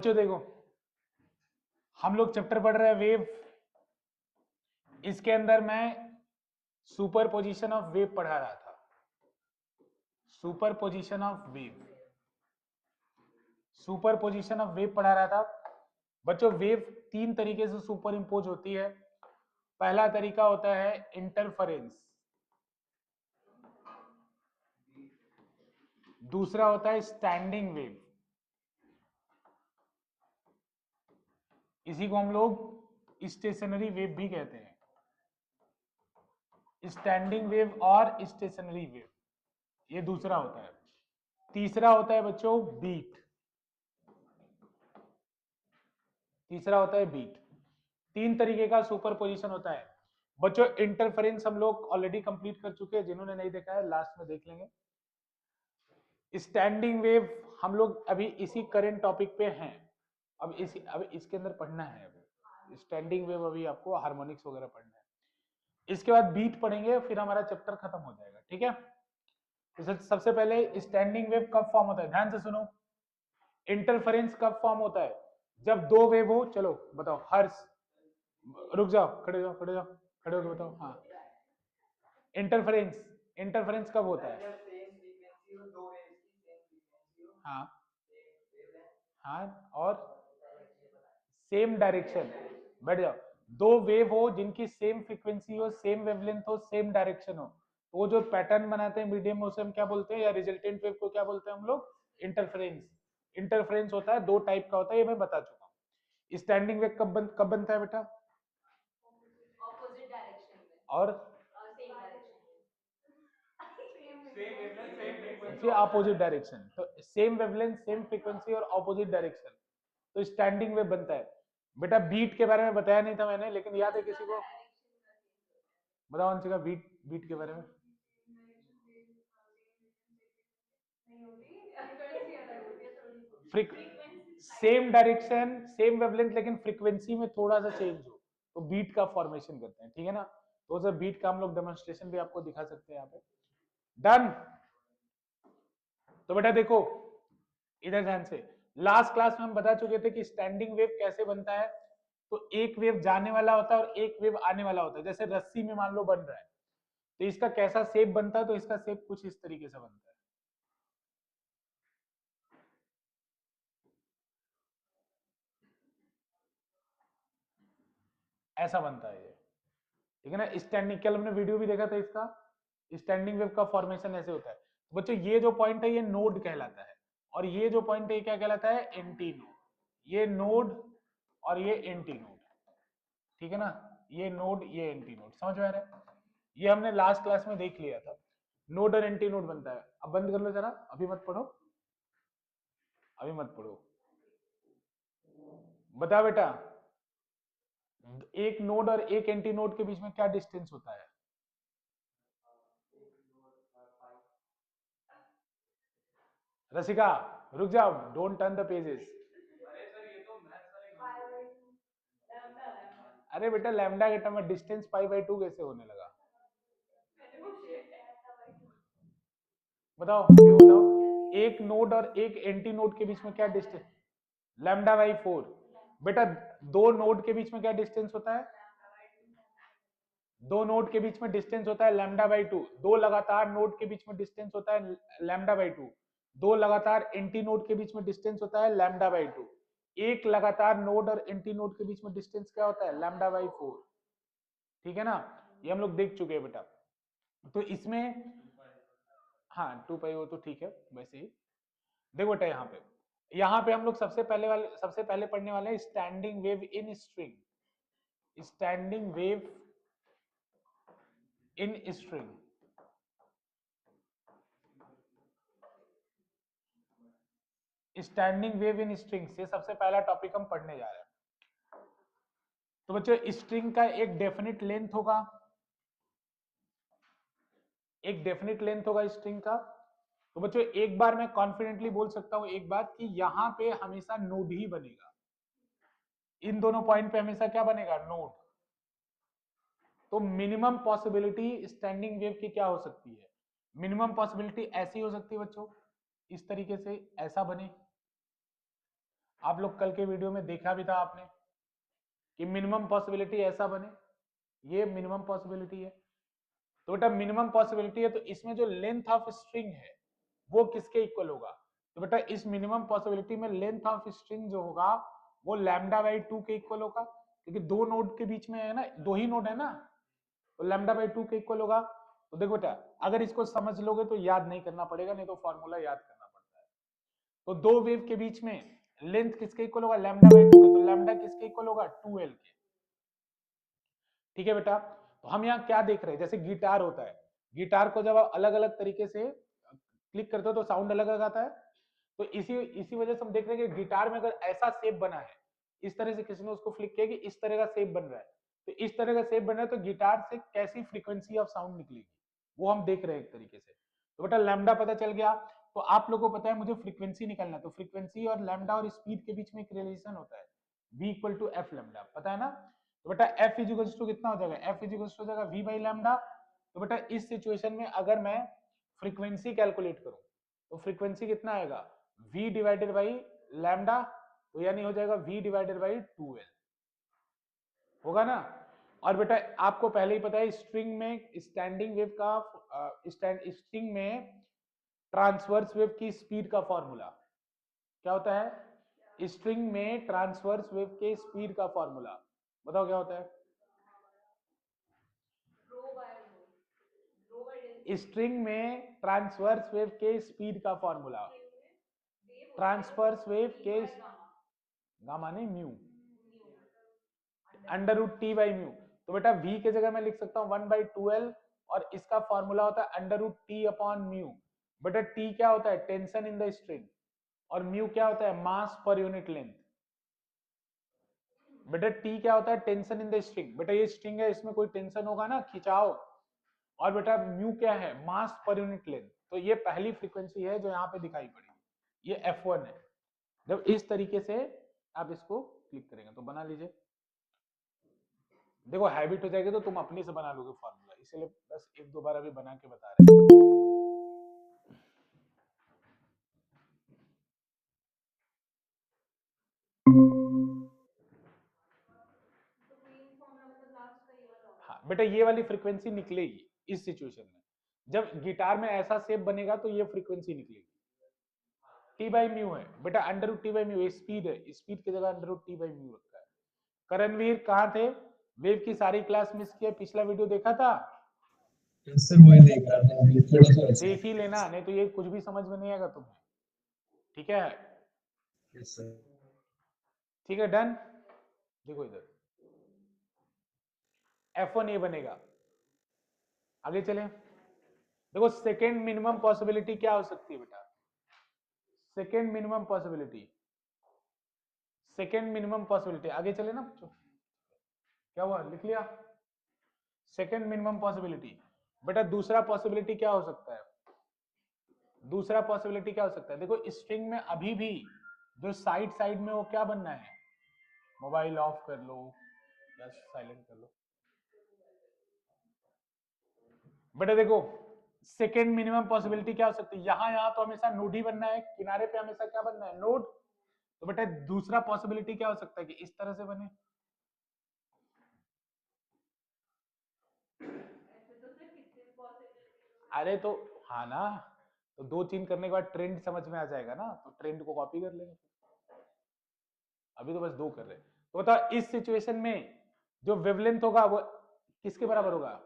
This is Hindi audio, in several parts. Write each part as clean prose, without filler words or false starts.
बच्चों देखो, हम लोग चैप्टर पढ़ रहे हैं वेव। इसके अंदर मैं सुपर पोजिशन ऑफ वेव पढ़ा रहा था। Super position of wave, super position of wave पढ़ा रहा था। बच्चों वेव तीन तरीके से सुपर इंपोज होती है। पहला तरीका होता है इंटरफेरेंस, दूसरा होता है स्टैंडिंग वेव, इसी को हम लोग स्टेशनरी वेव भी कहते हैं। स्टैंडिंग वेव और स्टेशनरी वेव, ये दूसरा होता है। तीसरा होता है बच्चों बीट, तीसरा होता है बीट। तीन तरीके का सुपर पोजिशन होता है। बच्चों इंटरफेरेंस हम लोग ऑलरेडी कंप्लीट कर चुके हैं, जिन्होंने नहीं देखा है लास्ट में देख लेंगे। स्टैंडिंग वेव हम लोग अभी इसी करंट टॉपिक पे हैं। अब इसके अंदर पढ़ना है। अभी स्टैंडिंग वेव, अभी आपको हार्मोनिक्स वगैरह पढ़ना है। इसके बाद बीट पढ़ेंगे, फिर हमारा चैप्टर खत्म हो जाएगा। ठीक है, तो सबसे पहले स्टैंडिंग वेव कब फॉर्म होता है, ध्यान से सुनो। इंटरफेरेंस कब फॉर्म होता है, जब दो वेव हो। चलो बताओ, हर्ष रुक जाओ, खड़े जाओ, खड़े जाओ, खड़े होकर बताओ। हाँ, इंटरफेरेंस, इंटरफेरेंस कब होता है? हाँ हाँ, और सेम डायरेक्शन, बैठ जाओ। दो वेव हो जिनकी सेम फ्रीक्वेंसी हो, सेम वेवलेंथ हो, सेम डायरेक्शन हो, तो वो जो पैटर्न बनाते हैं मीडियम में, उसे हम क्या बोलते हैं, या रिजल्टेंट वेव को क्या बोलते हैं हम लोग? इंटरफेरेंस। इंटरफेरेंस होता है, दो टाइप का होता है, ये मैं बता चुका हूँ। स्टैंडिंग वेव कब बनता है बेटा? ऑपोजिट डायरेक्शन में और सेम डायरेक्शन फिर अपोजिट डायरेक्शन, तो सेम वेवलेंथ, सेम फ्रीक्वेंसी और अपोजिट डायरेक्शन, तो स्टैंडिंग वेव बनता है। बेटा बीट के बारे में बताया नहीं था मैंने, लेकिन याद है किसी को? बताओ अंशिका, बीट, बीट के बारे में। सेम डायरेक्शन, सेम वेवलेंथ, लेकिन फ्रीक्वेंसी में थोड़ा सा चेंज हो, तो बीट का फॉर्मेशन करते हैं। ठीक है ना, तो सर बीट का हम लोग डेमोन्स्ट्रेशन भी आपको दिखा सकते हैं यहाँ पे। डन। तो बेटा देखो इधर ध्यान से, लास्ट क्लास में हम बता चुके थे कि स्टैंडिंग वेव कैसे बनता है। तो एक वेव जाने वाला होता है और एक वेव आने वाला होता है। जैसे रस्सी में मान लो बन रहा है, तो इसका कैसा शेप बनता है? तो इसका शेप कुछ इस तरीके से बनता है, ऐसा बनता है ये। ठीक है ना, स्टैंडिंग, कल हमने वीडियो भी देखा था इसका, स्टैंडिंग वेव का फॉर्मेशन ऐसे होता है। तो बच्चों ये जो पॉइंट है ये नोड कहलाता है, और ये जो पॉइंट है ये क्या कहलाता है? Anti node. ये नोड और ये एंटी नोड। ठीक है ना, ये नोड, ये एंटी नोड, समझ में आ रहा है? ये हमने लास्ट क्लास में देख लिया था। नोड और एंटी नोड बनता है। अब बंद कर लो जरा, अभी मत पढ़ो, अभी मत पढ़ो। बता बेटा, एक नोड और एक एंटी नोड के बीच में क्या डिस्टेंस होता है? रसिका रुक जाओ, डोंट टर्न द पेजेस। अरे बेटा लैम्डा के टर्म में डिस्टेंस पाई बाई 2 कैसे होने लगा? बताओ, ये बताओ, एक नोड और एक एंटी नोड के बीच में क्या डिस्टेंस? Lambda by 4। बेटा दो नोड के बीच में क्या डिस्टेंस होता है? दो नोड के बीच में डिस्टेंस होता है लैम्डा बाई 2। दो लगातार नोड के बीच में डिस्टेंस होता है लैम्डा बाई 2। दो लगातार एंटी नोड के बीच में डिस्टेंस होता है लैम्डा बाई 2। एक लगातार नोड और एंटी नोड के बीच में डिस्टेंस क्या होता है? Lambda by 4। ठीक है ना, ये हम लोग देख चुके हैं बेटा। तो इसमें हाँ 2 पाई वो तो ठीक है वैसे ही। देखो बेटा यहाँ पे हम लोग सबसे पहले पढ़ने वाले हैं standing wave in string. Standing wave in string, standing wave in string से सबसे पहला टॉपिक हम पढ़ने जा रहे हैं। तो बच्चों स्ट्रिंग का एक डेफिनेट लेंथ होगा, एक डेफिनेट लेंथ होगा स्ट्रिंग का। तो बच्चों एक बार मैं कॉन्फिडेंटली बोल सकता हूं एक बात, कि यहां पे हमेशा नोड ही बनेगा। इन दोनों पॉइंट पे हमेशा क्या बनेगा? नोड। तो मिनिमम पॉसिबिलिटी स्टैंडिंग वेव की क्या हो सकती है? मिनिमम पॉसिबिलिटी ऐसी हो सकती है बच्चों, इस तरीके से ऐसा बने, आप लोग कल के वीडियो में देखा भी था आपने कि मिनिमम पॉसिबिलिटी ऐसा बने, ये मिनिमम पॉसिबिलिटी है। तो बेटा मिनिमम पॉसिबिलिटी है, तो इसमें जो लेंथ ऑफ स्ट्रिंग है वो किसके इक्वल होगा? तो बेटा इस मिनिमम पॉसिबिलिटी में लेंथ ऑफ स्ट्रिंग जो होगा वो लैम्डा बाई 2 के इक्वल होगा, क्योंकि दो नोड के बीच में है ना, दो ही नोड है ना, तो लैम्डा बाई 2 के इक्वल होगा। तो देखो बेटा अगर इसको समझ लोगे तो याद नहीं करना पड़ेगा, नहीं तो फॉर्मूला याद करना पड़ता है। तो दो वेव के बीच में लेंथ किसके इक्वल होगा? लैम्डा बाई 2 के। तो लैम्डा किसके इक्वल होगा? 2l के। ठीक है बेटा, तो हम यहाँ क्या देख रहे हैं, जैसे गिटार होता है, गिटार को जब आप अलग अलग तरीके से क्लिक करते हो तो साउंड अलग अलग आता है। तो इसी इसी वजह से हम देख रहे हैं कि गिटार में अगर ऐसा शेप बना है, इस तरह से किसी ने उसको फ्लिक किया कि इस तरह का शेप बन रहा है, तो इस तरह का शेप बन रहा है, तो गिटार से कैसी फ्रीक्वेंसी ऑफ साउंड निकलेगी वो हम देख रहे हैं एक तरीके से। तो बेटा लैम्डा पता चल गया। तो आप लोगों को पता है मुझे फ्रीक्वेंसी निकालना है, तो फ्रीक्वेंसी और लैम्डा और स्पीड के बीच में एक रिलेशन होता है, v equal to F lambda, पता है ना? तो बेटा f इजिकल्स टू कितना हो जाएगा? f इजिकल्स टू हो जाएगा v बाई लैम्डा। तो बेटा इस सिचुएशन में अगर मैं फ्रीक्वेंसी कैलकुलेट करूं तो फ्रीक्वेंसी कितना आएगा? v डिवाइडेड बाई लैम्डा, तो यानी हो जाएगा v डिवाइडेड बाई 2l, होगा ना? और बेटा आपको पहले ही पता है स्ट्रिंग में स्टैंडिंग वेव का स्ट्रिंग में ट्रांसवर्स वेव की स्पीड का फॉर्मूला क्या होता है? स्ट्रिंग में ट्रांसवर्स वेव के स्पीड का फॉर्मूला बताओ क्या होता है? स्ट्रिंग में ट्रांसवर्स वेव के स्पीड का फॉर्मूला, ट्रांसवर्स वेव के गामा नहीं mu, under root T by mu. तो बेटा v के जगह मैं लिख सकता हूँ 1/2l, और इसका फॉर्मूला होता है under root T upon mu. बेटा t क्या होता है? टेंशन इन द स्ट्रिंग, और म्यू क्या होता है? मास पर यूनिट लेंथ। बेटा टी क्या होता है? Tension in the string. बेटा ये स्ट्रिंग है, इसमें कोई टेंशन होगा ना, खिंचाव। और बेटा म्यू क्या है? मास पर यूनिट लेंथ। तो ये पहली फ्रीक्वेंसी है जो यहाँ पे दिखाई पड़ी, ये f1 है। जब इस तरीके से आप इसको क्लिक करेंगे तो बना लीजिए, देखो हैबिट हो जाएगी तो तुम अपने से बना लोगे फॉर्मूला, इसलिए बस एक दो बार अभी बना के बता रहे हैं। हाँ बेटा ये वाली फ्रीक्वेंसी निकलेगी इस सिचुएशन में, जब गिटार में ऐसा शेप बनेगा तो ये फ्रीक्वेंसी निकलेगी। टी बाई म्यू है बेटा, under root T by mu, speed है, स्पीड की जगह under root T by mu रखा है। करणवीर कहाँ थे? वेव की सारी क्लास मिस किए, पिछला वीडियो देखा था? सर वही देख रहा था अभी, थोड़ा सा अच्छा। देख ही लेना, नहीं तो ये कुछ भी समझ में नहीं आएगा तुम्हें। ठीक है? Yes sir. ठीक है डन। देखो इधर F1 ये बनेगा। आगे चलें, देखो सेकेंड मिनिमम पॉसिबिलिटी क्या हो सकती है बेटा? Second minimum possibility, second minimum possibility, आगे चले ना बच्चों, क्या हुआ लिख लिया? सेकेंड मिनिमम पॉसिबिलिटी, बेटा दूसरा पॉसिबिलिटी क्या हो सकता है? दूसरा पॉसिबिलिटी क्या हो सकता है? देखो स्ट्रिंग में अभी भी जो साइड साइड में वो क्या बनना है? मोबाइल ऑफ कर लो या साइलेंट कर लो। बेटा देखो सेकेंड मिनिमम पॉसिबिलिटी क्या हो सकती है? यहां यहां तो हमेशा नोड ही बनना है, किनारे पे हमेशा क्या बनना है? नोड। तो बेटा दूसरा पॉसिबिलिटी क्या हो सकता है कि इस तरह से बने? अरे तो हाँ ना, तो दो तीन करने के बाद ट्रेंड समझ में आ जाएगा ना, तो ट्रेंड को कॉपी कर लेंगे। अभी तो बस दो कर रहे हैं। तो बताओ इस सिचुएशन में जो वेवलेंथ होगा वो किसके बराबर होगा?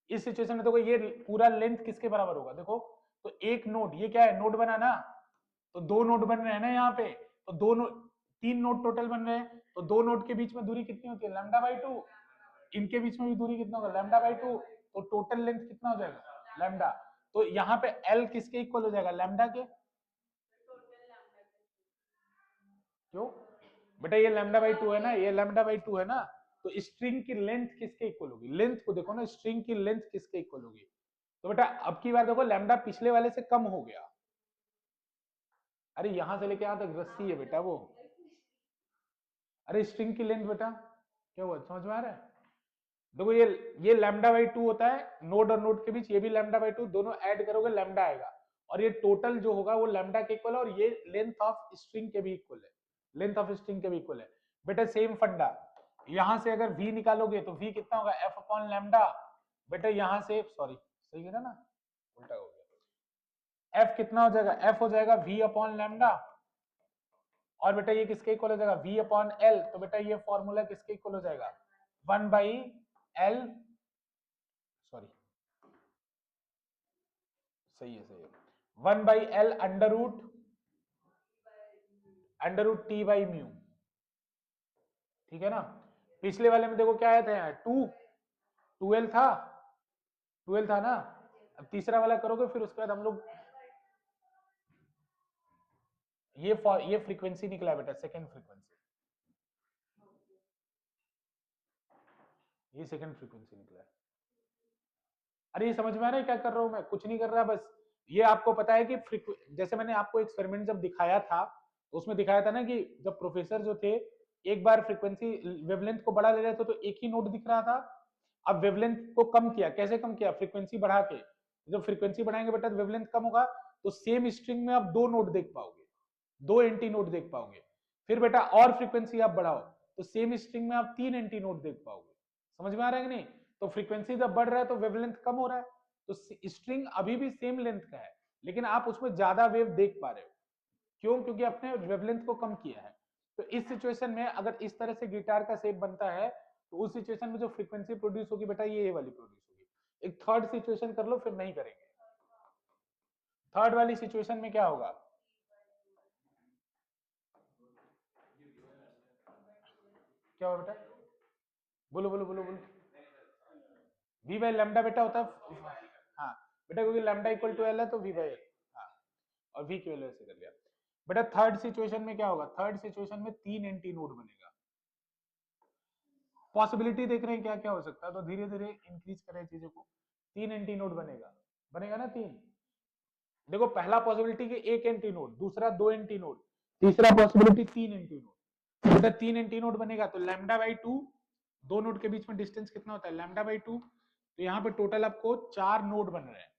इस सिचुएशन में देखो ये पूरा लेंथ किसके बराबर होगा? देखो तो एक नोड, ये क्या है? नोड बना ना, तो दो नोड बन रहे हैं ना यहाँ पे, तो दो नोड, तीन नोड टोटल बन रहे हैं, तो दो नोड के बीच में दूरी कितनी होती है? Lambda by 2। इनके बीच में भी दूरी कितना होगा? Lambda by 2। तो टोटल लेंथ कितना हो जाएगा? लैम्डा। तो यहाँ पे एल किसके इक्वल हो जाएगा? लैम्डा के। क्यों बेटा? ये लैम्डा बाई 2 है ना, ये लैम्डा बाई 2 है ना, तो स्ट्रिंग की लेंथ किसके इक्वल होगी? लेंथ को देखो ना, स्ट्रिंग की लेंथ किसके इक्वल होगी? तो बेटा अब की बार देखो लैम्डा पिछले वाले से कम हो गया। अरे यहां से लेके यहां तक रस्सी है बेटा वो। अरे स्ट्रिंग की लेंथ बेटा क्या हुआ, समझ में आ रहा है? देखो ये लैम्डा बाई 2 होता है नोड और नोड के बीच, ये भी लैम्डा बाई 2, दोनों ऐड करोगे लैम्डा आएगा, और ये टोटल जो होगा वो लैम्डा के इक्वल है, और ये लेंथ ऑफ स्ट्रिंग के भी इक्वल है। लेंथ ऑफ स्ट्रिंग के भी इक्वल है। बेटा सेम फंडा, यहां से अगर v निकालोगे तो v कितना होगा f अपॉन लैम्डा। बेटा यहां से सॉरी सही है ना, उल्टा हो गया, f कितना हो जाएगा, f हो जाएगा v अपॉन लैम्डा, और बेटा ये किसके इक्वल हो जाएगा, v अपॉन l। तो बेटा ये फॉर्मूला किसके इक्वल हो जाएगा, 1 बाई l, सॉरी सही है 1 by l under root T by mu. ठीक है ना। पिछले वाले में देखो क्या आया था यहाँ 12 था, 12 था ना। अब तीसरा वाला करोगे फिर उसके बाद हम लोग ये फ्रीक्वेंसी निकला बेटा, सेकंड फ्रीक्वेंसी, ये सेकंड फ्रीक्वेंसी निकला है। अरे ये समझ में आ रहा है क्या कर रहा हूं मैं, कुछ नहीं कर रहा, बस ये आपको पता है कि जैसे मैंने आपको एक्सपेरिमेंट जब दिखाया था तो उसमें दिखाया था ना कि जब प्रोफेसर जो थे एक बार फ्रीक्वेंसी वेवलेंथ को बढ़ा ले रहे थे तो एक ही नोट दिख रहा था। अब वेवलेंथ को कम किया, कैसे कम किया, फ्रीक्वेंसी बढ़ा के। जब फ्रीक्वेंसी बढ़ाएंगे बेटा वेवलेंथ कम होगा तो सेम स्ट्रिंग में आप दो नोट देख पाओगे, दो एंटी नोट देख पाओगे। फिर बेटा और फ्रीक्वेंसी आप बढ़ाओ तो सेम स्ट्रिंग में आप तीन एंटी नोट देख पाओगे। समझ में आ रहा है कि नहीं। तो फ्रीक्वेंसी जब बढ़ रहा है तो वेवलेंथ कम हो रहा है, तो स्ट्रिंग अभी भी सेम लेंथ का है लेकिन आप उसमें ज्यादा वेव देख पा रहे हो। क्यों, क्योंकि आपने वेवलेंथ को कम किया है। तो इस सिचुएशन में अगर इस तरह से गिटार का शेप बनता है तो उस सिचुएशन में जो फ्रीक्वेंसी प्रोड्यूस होगी बेटा ये वाली प्रोड्यूस होगी। एक थर्ड सिचुएशन कर लो फिर नहीं करेंगे। थर्ड वाली सिचुएशन में क्या होगा, क्या होगा बेटा, बोलो बोलो बोलो बोलो। वी बाई लैम्डा बेटा होता है, हाँ बेटा क्योंकि लैम्डा इक्वल टू एल है तो वी बाई एल, हाँ, और वी की वैल्यू ऐसे कर लिया। बेटा थर्ड सिचुएशन में क्या होगा, थर्ड सिचुएशन में तीन एंटी नोड बनेगा। पॉसिबिलिटी देख रहे हैं क्या क्या हो सकता है, तो धीरे धीरे इंक्रीज करें चीजों को। तीन एंटी नोड बनेगा, बनेगा ना तीन। देखो पहला पॉसिबिलिटी के एक एंटी नोड, दूसरा दो एंटी नोड, तीसरा पॉसिबिलिटी तीन एंटी नोड। बेटा तीन एंटी नोड बनेगा तो लैम्डा बाई टू, दो नोड के बीच में डिस्टेंस कितना होता है, लैम्डा बाई टू। तो यहाँ पे टोटल आपको चार नोड बन रहे हैं।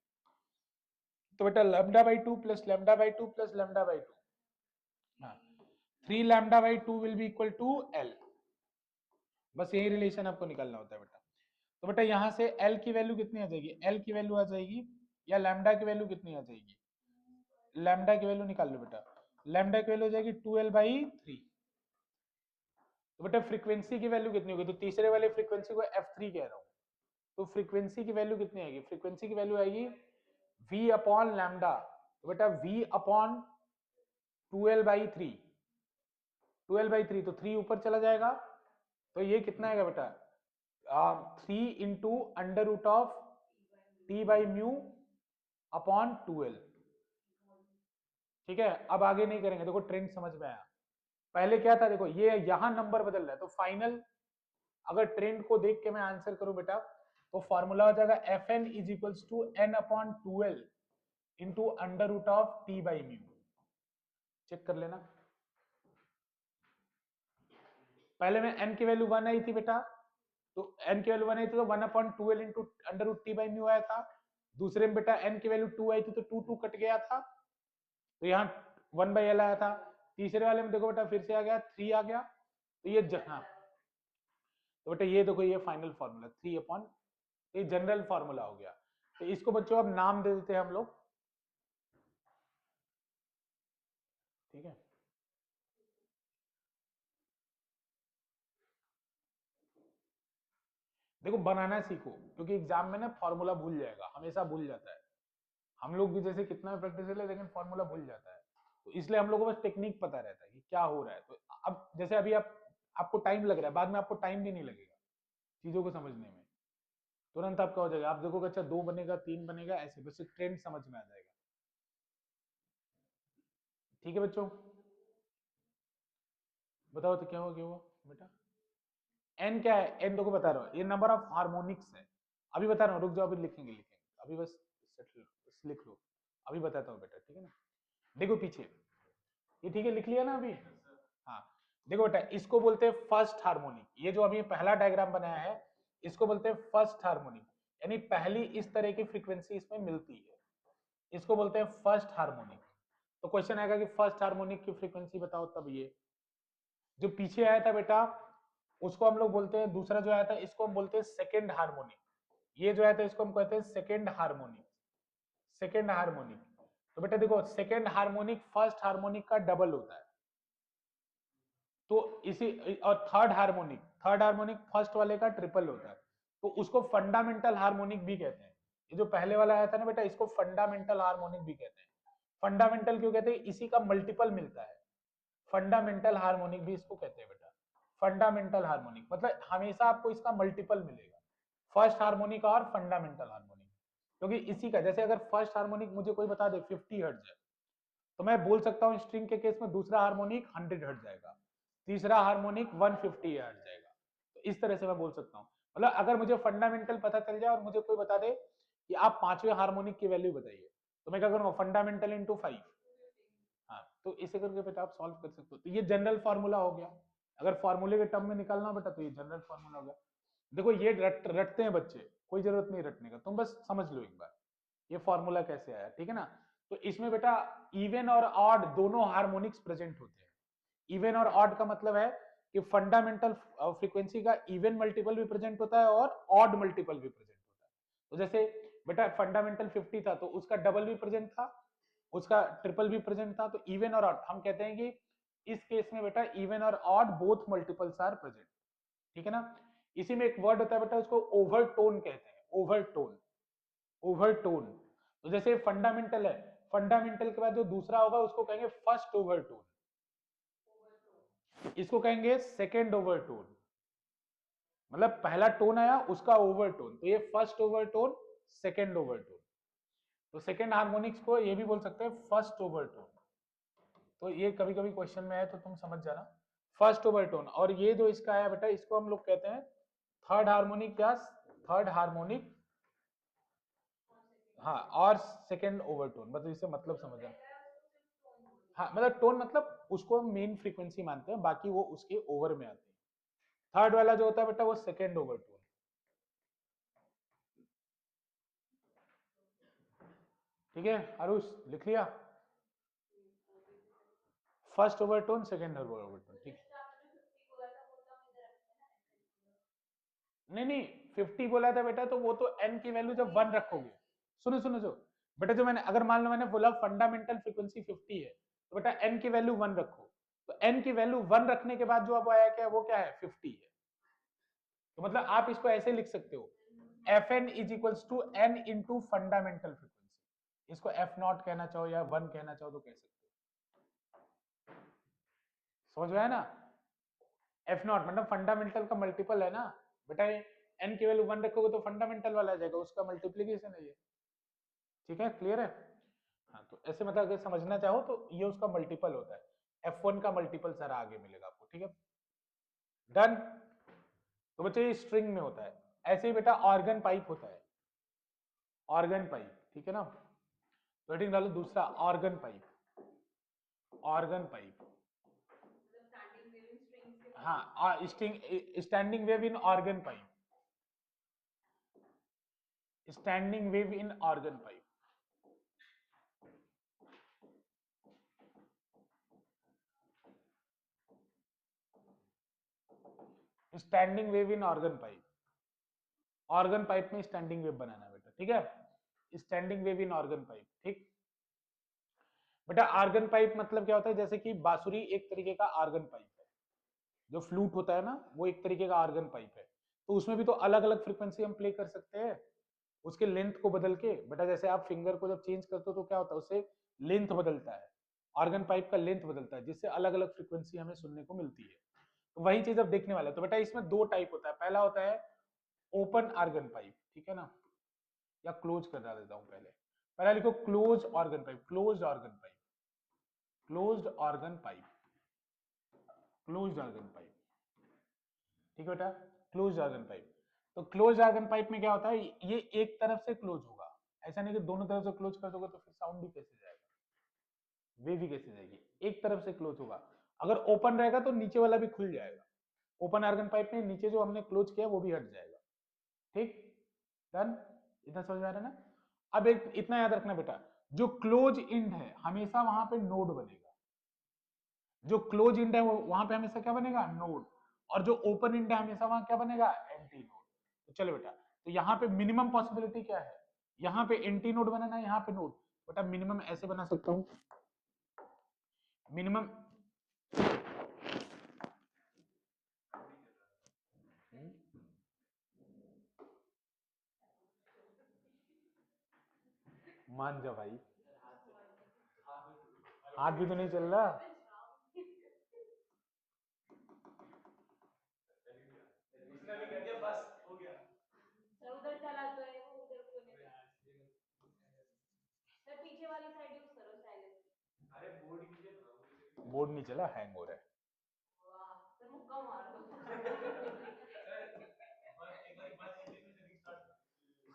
तो बेटा lambda by two plus lambda by two plus lambda by two, हाँ, 3 lambda by two will be equal to L. बस यही रिलेशन आपको निकालना होता है बेटा। तो बेटा यहाँ से एल की वैल्यू कितनी आ जाएगी, एल की वैल्यू आ जाएगी या लैम्डा की वैल्यू कितनी आ जाएगी, लैम्डा की वैल्यू निकाल लो बेटा। लैम्डा की वैल्यू हो जाएगी 2l/3। तो बेटा फ्रीक्वेंसी की वैल्यू कितनी होगी, तो तीसरे वाले फ्रीक्वेंसी को f3 कह रहा हूँ। तो फ्रीक्वेंसी की वैल्यू कितनी आएगी, फ्रीक्वेंसी की वैल्यू आएगी v अपॉन लैम्डा। तो बेटा v अपॉन 2l/3, 2l/3 तो 3 ऊपर चला जाएगा तो ये कितना आएगा बेटा, 3 into under root of T by mu upon 2l। ठीक है, अब आगे नहीं करेंगे, देखो ट्रेंड समझ में आया। पहले क्या था, देखो ये यहां नंबर बदल रहा है तो फाइनल अगर ट्रेंड को देख के मैं आंसर करूं बेटा तो फॉर्मूला हो जाएगा f n is equals to n upon 12 into under root of T by mu. Check कर लेना, पहले में एन की वैल्यू 1 आई थी बेटा, तो एन की वैल्यू 1 आई थी तो 1 upon 12 into under root T by mu आया था। दूसरे में बेटा एन की वैल्यू 2 आई थी तो 2 2 कट गया था तो यहाँ 1/l आया था। तीसरे वाले में देखो बेटा फिर से आ गया 3 आ गया तो ये हाँ, तो बेटा ये देखो ये फाइनल फॉर्मूला 3 अपॉन, ये जनरल फॉर्मूला हो गया। तो इसको बच्चों अब नाम दे देते हैं हम लोग, ठीक है। देखो बनाना सीखो क्योंकि एग्जाम में ना फॉर्मूला भूल जाएगा, हमेशा भूल जाता है। हम लोग भी जैसे कितना प्रैक्टिस कर ले लेकिन फॉर्मूला भूल जाता है, तो इसलिए हम लोगों को बस टेक्निक पता रहता है कि क्या हो रहा है। तो अब जैसे अभी आपको टाइम लग रहा है, बाद में आपको टाइम भी नहीं लगेगा चीजों को समझने में, तुरंत आपका हो जाएगा। आप देखोगे अच्छा 2 बनेगा 3 बनेगा, ऐसे बस ट्रेंड समझ में आ जाएगा। ठीक है बच्चों, बताओ तो क्या हुआ बेटा, एन क्या है, एन देखो बता रहा हूँ ये नंबर ऑफ हार्मोनिक्स है। अभी बता रहा हूँ, रुक जाओ अभी लिखेंगे अभी बस लिख लो, अभी बताता हूँ बेटा, ठीक है ना। देखो पीछे ये, ठीक है लिख लिया ना अभी, हाँ। देखो बेटा इसको बोलते हैं फर्स्ट हार्मोनिक, ये जो अभी पहला डायग्राम बनाया है इसको बोलते हैं फर्स्ट हार्मोनिक, यानी पहली इस तरह की फ्रीक्वेंसी इसमें मिलती है, इसको बोलते हैं फर्स्ट हार्मोनिक। तो क्वेश्चन आएगा कि फर्स्ट हार्मोनिक की फ्रीक्वेंसी बताओ, तब ये जो पीछे आया था बेटा उसको हम लोग बोलते हैं, दूसरा जो आया था इसको हम बोलते हैं सेकेंड हार्मोनिक, ये जो आया था इसको हम कहते हैं सेकेंड हार्मोनिक, सेकेंड हार्मोनिक। तो बेटा देखो सेकेंड हार्मोनिक फर्स्ट हार्मोनिक का डबल होता है, तो इसी, और थर्ड हार्मोनिक फर्स्ट वाले का ट्रिपल होता है, तो उसको फंडामेंटल हार्मोनिक भी कहते हैं। ये जो पहले वाला आया था ना बेटा इसको फंडामेंटल हार्मोनिक भी कहते हैं। फंडामेंटल क्यों कहते हैं, इसी का मल्टीपल मिलता है, फंडामेंटल हार्मोनिक भी इसको कहते हैं बेटा। फंडामेंटल हार्मोनिक मतलब हमेशा आपको इसका मल्टीपल मिलेगा, फर्स्ट हार्मोनिक और फंडामेंटल हार्मोनिक, क्योंकि इसी का, जैसे अगर फर्स्ट हार्मोनिक मुझे कोई बता दे 50 हर्ट्ज है, तो मैं बोल सकता हूँ स्ट्रिंग के केस में दूसरा हार्मोनिक 100 हर्ट्ज जाएगा, तीसरा हार्मोनिक 150 हर्ट्ज जाएगा। तो इस तरह से मैं बोल सकता हूँ, मतलब अगर मुझे फंडामेंटल पता चल जाए और मुझे कोई बता दे कि आप पांचवें हार्मोनिक की वैल्यू बताइए, तो मैं क्या करूंगा, फंडामेंटल इंटू 5। हाँ, तो इसे करके बेटा आप सॉल्व कर सकते हो। तो ये जनरल फॉर्मूला हो गया, अगर फॉर्मूले के टर्म में निकालना बेटा तो ये जनरल फॉर्मूला हो गया। देखो ये रटते हैं बच्चे, कोई जरूरत नहीं रटने का, तुम बस समझ लो एक बार ये फॉर्मूला कैसे आया, ठीक है ना। तो इसमें बेटा इवन और ऑड दोनों हार्मोनिक्स प्रेजेंट होते हैं। इवन और ऑड का मतलब है कि फंडामेंटल फ्रीक्वेंसी का इवन मल्टीपल भी प्रेजेंट होता है और ऑड मल्टीपल भी प्रेजेंट होता है। तो जैसे बेटा फंडामेंटल 50 था तो उसका डबल भी प्रेजेंट था, उसका ट्रिपल भी प्रेजेंट था, तो इवन और ऑड हम कहते हैं कि इस केस में बेटा इवन और odd both multiples are present, ठीक है ना। इसी में एक वर्ड होता है बेटा उसको ओवरटोन कहते हैं, ओवरटोन, ओवरटोन। तो जैसे फंडामेंटल है, फंडामेंटल के बाद जो दूसरा होगा उसको कहेंगे फर्स्ट ओवरटोन, इसको कहेंगे सेकेंड ओवरटोन, मतलब पहला टोन आया उसका ओवरटोन, तो ये फर्स्ट ओवरटोन, सेकेंड ओवरटोन। तो सेकेंड हार्मोनिक्स को ये भी बोल सकते हैं फर्स्ट ओवरटोन। तो ये कभी कभी क्वेश्चन में है तो तुम समझ जाना, फर्स्ट ओवरटोन। और ये जो इसका आया बेटा इसको हम लोग कहते हैं थर्ड हार्मोनिक, क्या, थर्ड हार्मोनिक, हाँ, और सेकेंड ओवरटोन, मतलब इसे मतलब समझना। हाँ मतलब टोन मतलब उसको हम मेन फ्रीक्वेंसी मानते हैं, बाकी वो उसके ओवर में आते हैं। थर्ड वाला जो होता है बेटा वो सेकेंड ओवरटोन, ठीक है। आरुष लिख लिया, फर्स्ट ओवरटोन सेकेंड ओवरटोन, ठीक है। नहीं नहीं 50 बोला था बेटा, तो वो तो n की वैल्यू जब 1 रखोगे, सुनो सुनो जो बेटा, जो मैंने अगर मान लो मैंने बोला फंडामेंटल फ्रीक्वेंसी 50 है, तो बेटा n की वैल्यू 1 रखो, तो n की वैल्यू 1 रखने के बाद जो अब आया क्या, वो क्या है, 50 है। तो मतलब आप इसको ऐसे लिख सकते हो, fn is equals to n into fundamental frequency, इसको f नॉट कहना चाहो या 1 कहना चाहो तो कह सकते हो, समझ में आया ना। f नॉट मतलब फंडामेंटल का मल्टीपल है ना बेटा, n की वैल्यू 1 रखोगे तो फंडामेंटल वाला आ जाएगा, उसका मल्टीप्लीकेशन है ये, ठीक है, क्लियर है। हाँ तो ऐसे मतलब अगर समझना चाहो तो ये उसका मल्टीपल होता है, f1 का मल्टीपल सारा आगे मिलेगा आपको, ठीक है, डन। तो बच्चे ये स्ट्रिंग में होता है, ऐसे ही बेटा ऑर्गन पाइप होता है, ऑर्गन पाइप, ठीक है ना। हेडिंग डालो दूसरा, ऑर्गन पाइप, ऑर्गन पाइप, हाँ, standing wave in organ pipe, standing wave in organ pipe, standing wave in organ pipe, organ pipe में स्टैंडिंग वेव बनाना बेटा, ठीक है, standing wave in organ pipe, ठीक। बेटा ऑर्गन पाइप मतलब क्या होता है, जैसे कि बांसुरी एक तरीके का ऑर्गन पाइप है, जो फ्लूट होता है ना वो एक तरीके का ऑर्गन पाइप है, तो उसमें भी तो अलग अलग फ्रीक्वेंसी हम प्ले कर सकते हैं, उसके लेंथ को बदल के बेटा, जैसे आप फिंगर को जब चेंज करते हो तो क्या होता है, उससे लेंथ बदलता है, ऑर्गन पाइप का लेंथ बदलता है, जिससे अलग अलग फ्रीक्वेंसी हमें सुनने को मिलती है। तो वही चीज अब देखने वाला है। तो बेटा इसमें दो टाइप होता है, पहला होता है ओपन ऑर्गन पाइप, ठीक है ना, या क्लोज कर देता हूं पहले, पहला लिखो close organ pipe, close organ pipe, closed organ pipe, closed organ pipe, ठीक है बेटा, क्लोज ऑर्गन पाइप। तो क्लोज ऑर्गन पाइप में क्या होता है, ये एक तरफ से क्लोज होगा, ऐसा नहीं कि दोनों तरफ से क्लोज कर दोगे तो फिर साउंड भी कैसे जाएगा, वे भी कैसे जाएगी, एक तरफ से क्लोज होगा। अगर ओपन रहेगा तो नीचे वाला भी खुल जाएगा, ओपन ऑर्गन पाइप में नीचे जो हमने क्लोज किया वो भी हट जाएगा, ठीक, डन, इतना समझ में आ रहा है ना। अब एक इतना याद रखना बेटा, जो क्लोज इंड है हमेशा वहां पे नोड बनेगा, जो क्लोज इंड है वो वहां पे हमेशा क्या बनेगा, नोड, और जो ओपन इंड है हमेशा वहां क्या बनेगा, एंटी नोड। तो चलो बेटा, तो यहाँ पे मिनिमम पॉसिबिलिटी क्या है, यहाँ पे एंटी नोड बनाना है, यहाँ पे नोड। बेटा मिनिमम ऐसे बना सकता हूँ, मिनिमम मान जा भाई, हाथ भी तो नहीं चल रहा। उसने भी कर दिया, बस हो गया। सर उधर चला तो है वो, उधर क्यों नहीं? सर पीछे वाली साइड यूज करो साइलेंस। अरे बोर्ड नीचे, बोर्ड नहीं चला, हैंग हो रहा है। वाह सर मुक्का मार दो।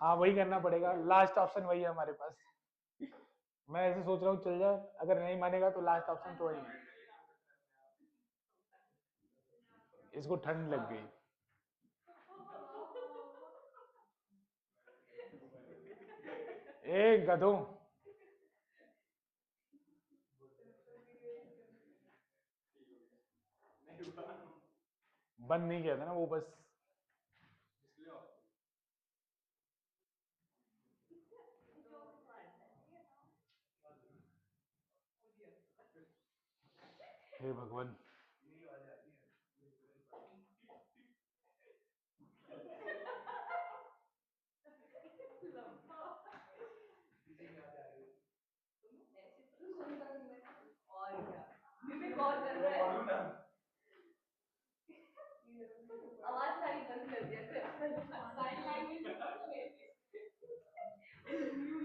हाँ वही करना पड़ेगा, लास्ट ऑप्शन वही है हमारे पास। मैं ऐसे सोच रहा हूँ चल जाए, अगर नहीं मानेगा तो लास्ट ऑप्शन तो वही है। इसको ठंड लग गई। ए गधों, बंद नहीं किया था ना वो, बस हे भगवान। और क्या मिमिक और कर रहा है, आवाज सारी बंद कर दिया सर, साइन लैंग्वेज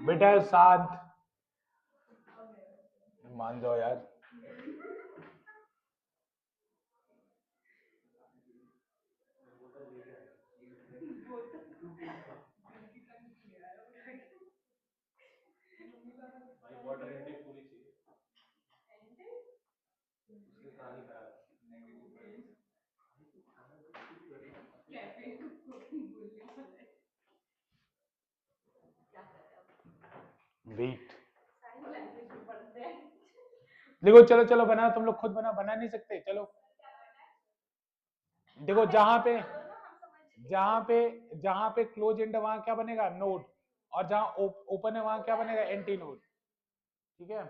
बेटा शांत, मान जाओ यार। भाई वाटर इनटेक पूरी चाहिए, उसके साथ ही खराब वेट, साइन लैंग्वेज भी पढ़ते हैं। देखो चलो चलो बना, तुम लोग खुद बना, बना नहीं सकते, चलो देखो जहां पे क्लोज एंड है वहां क्या बनेगा, नोड, और जहां ओपन है वहां क्या बनेगा, एंटी नोड। ठीक है,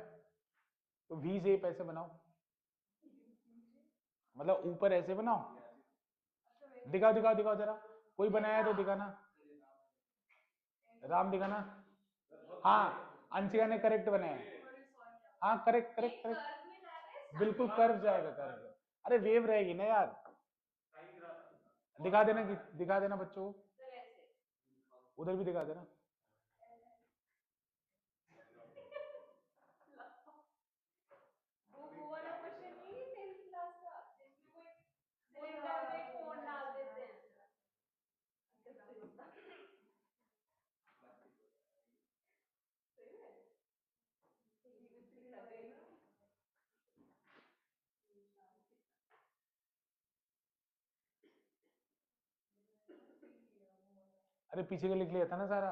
तो वी से ऐसे बनाओ, मतलब ऊपर ऐसे बनाओ, दिखाओ दिखाओ दिखाओ जरा, कोई बनाया है तो दिखाना, राम दिखाना। हाँ अंशिका ने करेक्ट बनाया है, हाँ करेक्ट करेक्ट करेक्ट, बिल्कुल कर्व जाएगा, कर्व। अरे वेव रहेगी ना यार, दिखा देना, दिखा देना बच्चों को, उधर भी दिखा देना। वो वाला क्वेश्चन नहीं है 10th क्लास का, जिसमें कोई सिलेंडर में कोन डाल देते हैं। अरे पीछे का लिख लिया था ना सारा,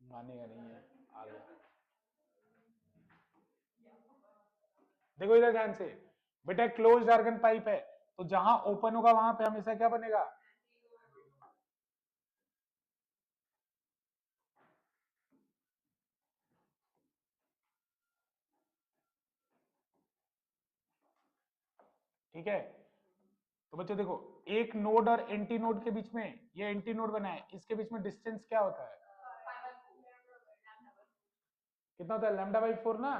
मानेगा नहीं है, आ गया। देखो इधर ध्यान से, बेटा क्लोज्ड आर्गन पाइप है, तो जहां ओपन होगा वहां पे हमेशा क्या बनेगा, ठीक है। तो बच्चों देखो, एक नोड और एंटी नोड के बीच में, ये एंटी नोड बना है, इसके बीच में डिस्टेंस क्या होता है, कितना होता है, लैम्डा बाई 4 ना।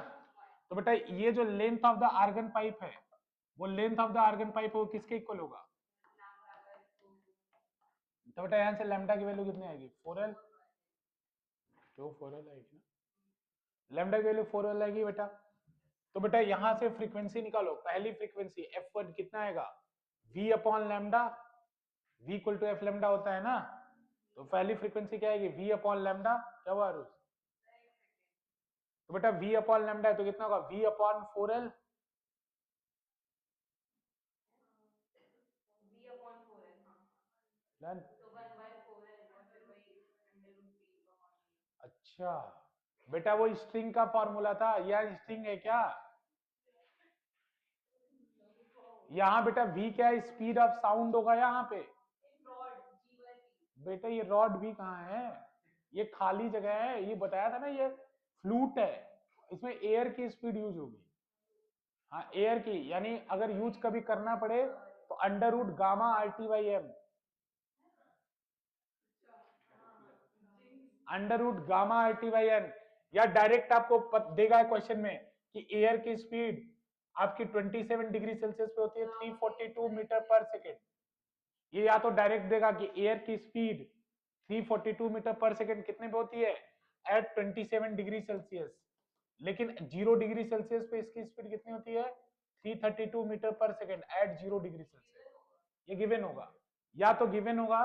तो बेटा ये जो length of the organ pipe है, वो length of the organ pipe वो किसके इक्वल होगा, तो बेटा यहां से लैम्डा की वैल्यू कितनी आएगी, 4l, क्यों 4l आएगी ना, लैम्डा की वैल्यू 4l आएगी बेटा। तो बेटा यहां से फ्रीक्वेंसी निकालो, पहली फ्रीक्वेंसी f1 कितना आएगा, v upon lambda, v equal to F lambda होता है ना, तो पहली फ्रीक्वेंसी क्या आएगी, v अपॉन लैम्डा, क्या हुआ आरुष, तो बेटा v अपॉन लैम्डा है तो कितना होगा, v upon 4l, v upon 4 है, हाँ डन। तो 1 by 4 है और फिर वही under root v upon e। अच्छा बेटा वो स्ट्रिंग का फॉर्मूला था, यह स्ट्रिंग है क्या, यहाँ बेटा v क्या है, स्पीड ऑफ साउंड होगा यहाँ पे। Rod G/P। बेटा ये रॉड भी कहाँ है, ये खाली जगह है, ये बताया था ना, ये फ्लूट है, इसमें एयर की स्पीड यूज होगी। हाँ एयर की, यानी अगर यूज कभी करना पड़े तो under root gamma RT/m, under root gamma RT/n, या डायरेक्ट आपको देगा क्वेश्चन में कि एयर की स्पीड आपकी 27 डिग्री सेल्सियस पे होती है 342 मीटर पर सेकेंड। ये या तो डायरेक्ट देगा कि एयर की स्पीड 342 मीटर पर सेकेंड कितने पे होती है, एट 27 डिग्री सेल्सियस, लेकिन 0 डिग्री सेल्सियस पे इसकी स्पीड कितनी होती है, 332 मीटर पर सेकेंड एट 0 डिग्री सेल्सियस। ये गिवन होगा, या तो गिवन होगा,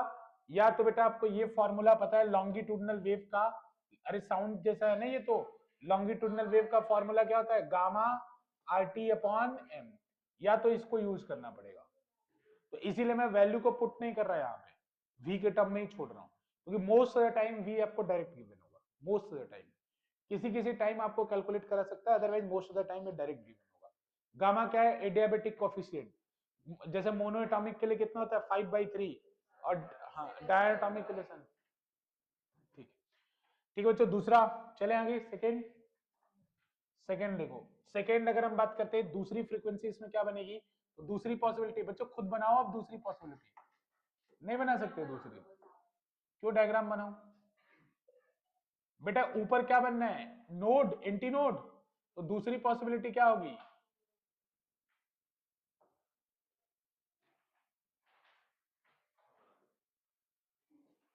या तो बेटा आपको ये फॉर्मूला पता है लॉन्गिट्यूडनल वेव का, अरे साउंड जैसा है ना ये, तो लॉन्गिट्यूडनल वेव का फॉर्मूला क्या होता है, गामा RT/m, या तो इसको यूज करना पड़ेगा। तो इसीलिए मैं वैल्यू को पुट नहीं कर रहा यहाँ पे, v के टर्म में ही छोड़ रहा हूँ, क्योंकि most of the time v आपको डायरेक्ट गिवन होगा, मोस्ट ऑफ द टाइम। किसी किसी टाइम आपको कैलकुलेट करा सकता है, otherwise most of the time में डायरेक्ट गिवन होगा। गामा क्या है, एडियाबेटिक कोफिशिएंट, जैसे मोनोएटॉमिक के लिए कितना होता है 5/3, और हाँ डायटॉमिक के लिए ठीक है। ठीक है बच्चों, दूसरा चले आगे, सेकेंड। सेकेंड देखो, सेकेंड अगर हम बात करते हैं दूसरी फ्रीक्वेंसी इसमें क्या बनेगी, तो दूसरी पॉसिबिलिटी बच्चों खुद बनाओ, आप दूसरी पॉसिबिलिटी नहीं बना सकते दूसरी, क्यों डायग्राम बनाओ बेटा, ऊपर क्या बनना है, नोड एंटी नोड, तो दूसरी पॉसिबिलिटी क्या होगी,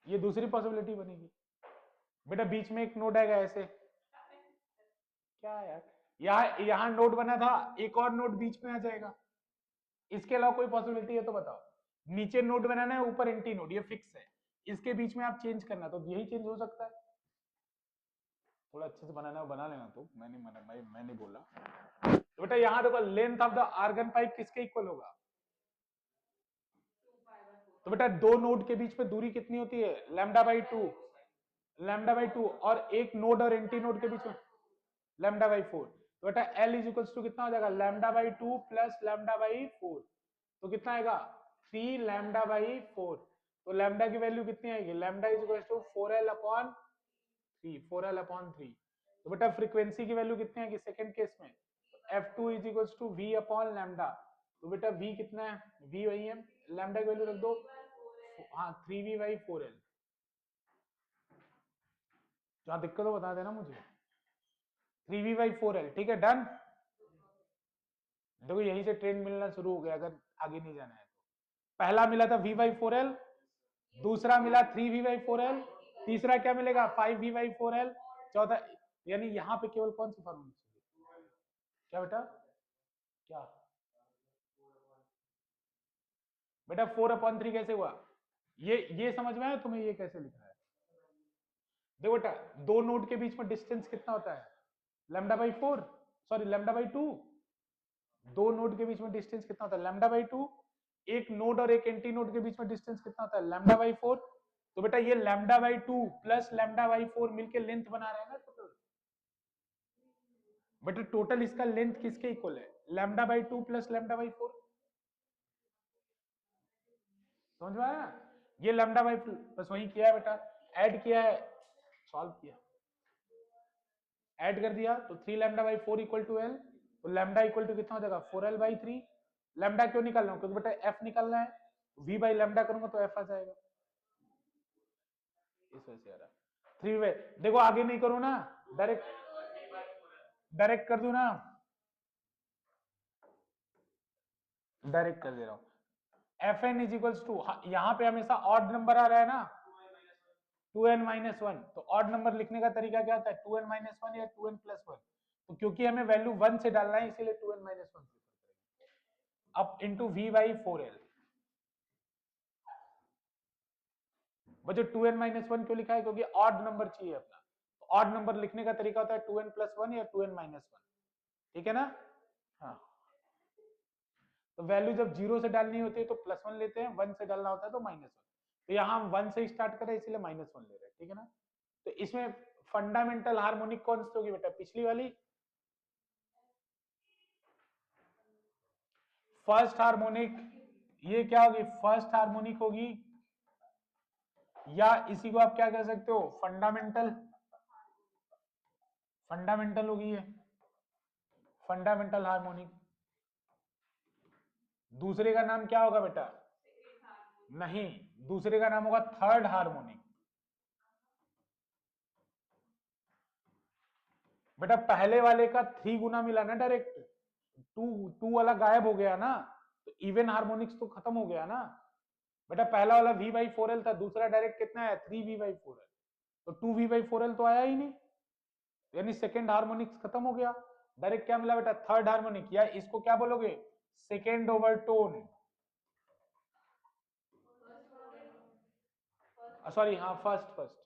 ये दूसरी पॉसिबिलिटी बनेगी। बेटा बीच में एक नोड आएगा ऐसे, क्या यार, यहां नोड बना था, एक और नोड बीच में आ जाएगा, इसके अलावा कोई पॉसिबिलिटी है तो बताओ। नीचे नोड बनाना है, ऊपर एंटी नोड, ये फिक्स है, इसके बीच में आप चेंज करना, तो यही चेंज हो सकता है। थोड़ा अच्छे से बनाना बना लेना, तो मैं नहीं बोला। तो बेटा यहां देखो, length of the organ pipe किसके इक्वल होगा, तो बेटा दो नोड के बीच में दूरी कितनी होती है, λ/2, λ/2, और एक नोड और एंटी नोड के बीच में λ/4, तो बेटा L इज इक्वल्स टू कितना हो जाएगा, λ/2 प्लस λ/4, तो कितना आएगा 3 λ/4, तो लैम्डा की वैल्यू कितनी आएगी, lambda is equals to 4L/3, 4L/3। तो बेटा फ्रीक्वेंसी की वैल्यू कितनी आएगी सेकंड केस में, F2 is equals to V/λ, तो बेटा V कितना है, V वही है, लैम्डा की वैल्यू रख दो, हाँ 3V/4L। जहां दिक्कत हो बता देना मुझे, 3V/4L, ठीक है डन। देखो यहीं से ट्रेंड मिलना शुरू हो गया, अगर आगे नहीं जाना है तो। पहला मिला था V/4L, दूसरा मिला 3V/4L, तीसरा क्या मिलेगा 5V/4L, चौथा, यानी यहां पे केवल कौन सी फॉर्मूला चाहिए, क्या बेटा, क्या बेटा 4/3 कैसे हुआ, ये समझ में आया तुम्हें, ये कैसे लिख रहा है, देखो बेटा दो नोड के बीच में डिस्टेंस कितना होता है, λ/4, सॉरी λ/2, दो नोड के बीच में डिस्टेंस कितना होता है, λ/2, एक नोड और एक एंटी नोड के बीच में डिस्टेंस कितना होता है, λ/4, तो बेटा ये λ/2 प्लस λ/4 मिलके लेंथ बना रहे हैं ना टोटल, बेटा टोटल इसका लेंथ किसके इक्वल है, λ/2 प्लस λ/4, समझ में आया, ये λ/4 बस वही किया है बेटा, ऐड किया है, सॉल्व किया, ऐड कर दिया, तो 3 λ/4 इक्वल टू L, तो लैम्डा इक्वल टू कितना हो जाएगा 4L/3, लैम्डा क्यों निकाल रहा हूं, क्योंकि बेटा F निकालना है, V/λ करूंगा तो F आ जाएगा, इस वजह से आ रहा 3 देखो आगे नहीं करूं ना, डायरेक्ट कर दूं ना, डायरेक्ट कर दे रहा हूं, Fn इज इक्वल्स टू, यहां पे हमेशा ऑड नंबर आ रहा है ना, 2n-1, तो ऑड नंबर लिखने का तरीका क्या होता है, 2n-1 या 2n+1, तो क्योंकि हमें वैल्यू 1 से डालना है इसीलिए 2n-1 प्रेफर करेंगे, अब इंटू V/4L, बच्चों 2n-1 क्यों लिखा है, क्योंकि ऑड नंबर चाहिए अपना, तो ऑड नंबर लिखने का तरीका होता है 2n+1 या 2n-1, ठीक है ना, हाँ, तो वैल्यू जब 0 से डालनी होती है तो +1 लेते हैं, 1 से डालना होता है तो -1, तो यहाँ हम 1 से स्टार्ट करें इसीलिए -1 ले रहे हैं, ठीक है ना, तो इसमें फंडामेंटल हार्मोनिक कौन सी होगी बेटा, पिछली वाली फर्स्ट हार्मोनिक, ये क्या होगी, फर्स्ट हार्मोनिक होगी, या इसी को आप क्या कह सकते हो, फंडामेंटल, फंडामेंटल होगी ये, फंडामेंटल हार्मोनिक। दूसरे का नाम क्या होगा बेटा, नहीं, दूसरे का नाम होगा थर्ड हार्मोनिक। बेटा पहले वाले का 3 गुना मिला ना डायरेक्ट, टू वाला गायब हो गया ना, तो इवन हार्मोनिक्स तो खत्म हो गया ना। बेटा पहला वाला V/4L था, दूसरा डायरेक्ट कितना है, 3V/4L, तो 2V/4L तो आया ही नहीं, यानी सेकेंड हार्मोनिक्स खत्म हो गया। डायरेक्ट क्या मिला बेटा, थर्ड हार्मोनिक, या इसको क्या बोलोगे, सेकेंड ओवरटोन, सॉरी हाँ फर्स्ट फर्स्ट।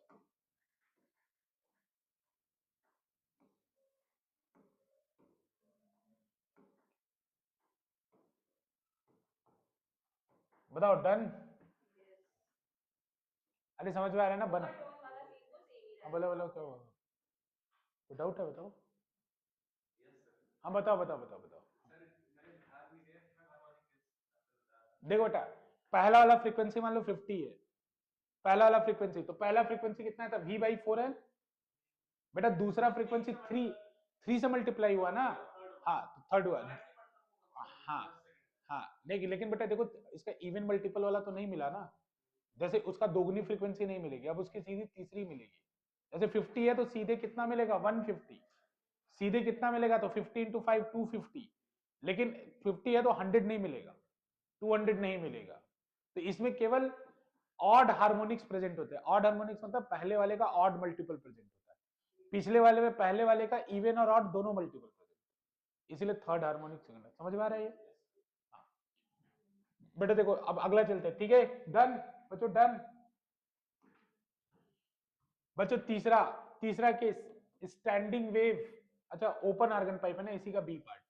बताओ डन, अरे समझ में आ रहा है ना, बना, बोलो बोलो क्या हुआ, तो डाउट है बताओ, हाँ बताओ बताओ बताओ बताओ। देखो बेटा पहला वाला फ्रीक्वेंसी मान लो 50 है, पहला वाला फ्रीक्वेंसी, तो पहला फ्रीक्वेंसी कितना था, V/4L। बेटा दूसरा फ्रीक्वेंसी 3 से मल्टीप्लाई हुआ ना, हाँ तो थर्ड हुआ, हाँ हाँ नहीं, लेकिन बेटा देखो इसका इवन मल्टीपल वाला तो नहीं मिला ना, जैसे उसका दोगुनी फ्रीक्वेंसी नहीं मिलेगी, अब उसकी सीधी तीसरी मिलेगी। जैसे 50 है तो सीधे कितना मिलेगा, 150, सीधे कितना मिलेगा, तो 50 इंटू 5 250, लेकिन 50 है तो 100 नहीं मिलेगा, 200 नहीं मिलेगा। तो इसमें केवल ऑड हार्मोनिक्स प्रेजेंट होते हैं। ऑड हार्मोनिक्स मतलब पहले वाले का ऑड मल्टीपल प्रेजेंट होता है, पिछले वाले में पहले वाले का इवन और ऑड दोनों मल्टीपल प्रेजेंट, इसलिए थर्ड हार्मोनिक सिग्नल। समझ में आ रहा है ये, हाँ। बेटा देखो अब अगला चलते हैं, ठीक है, डन बच्चों, डन बच्चों। तीसरा, तीसरा केस स्टैंडिंग वेव, अच्छा ओपन आर्गन पाइप है ना, इसी का बी पार्ट,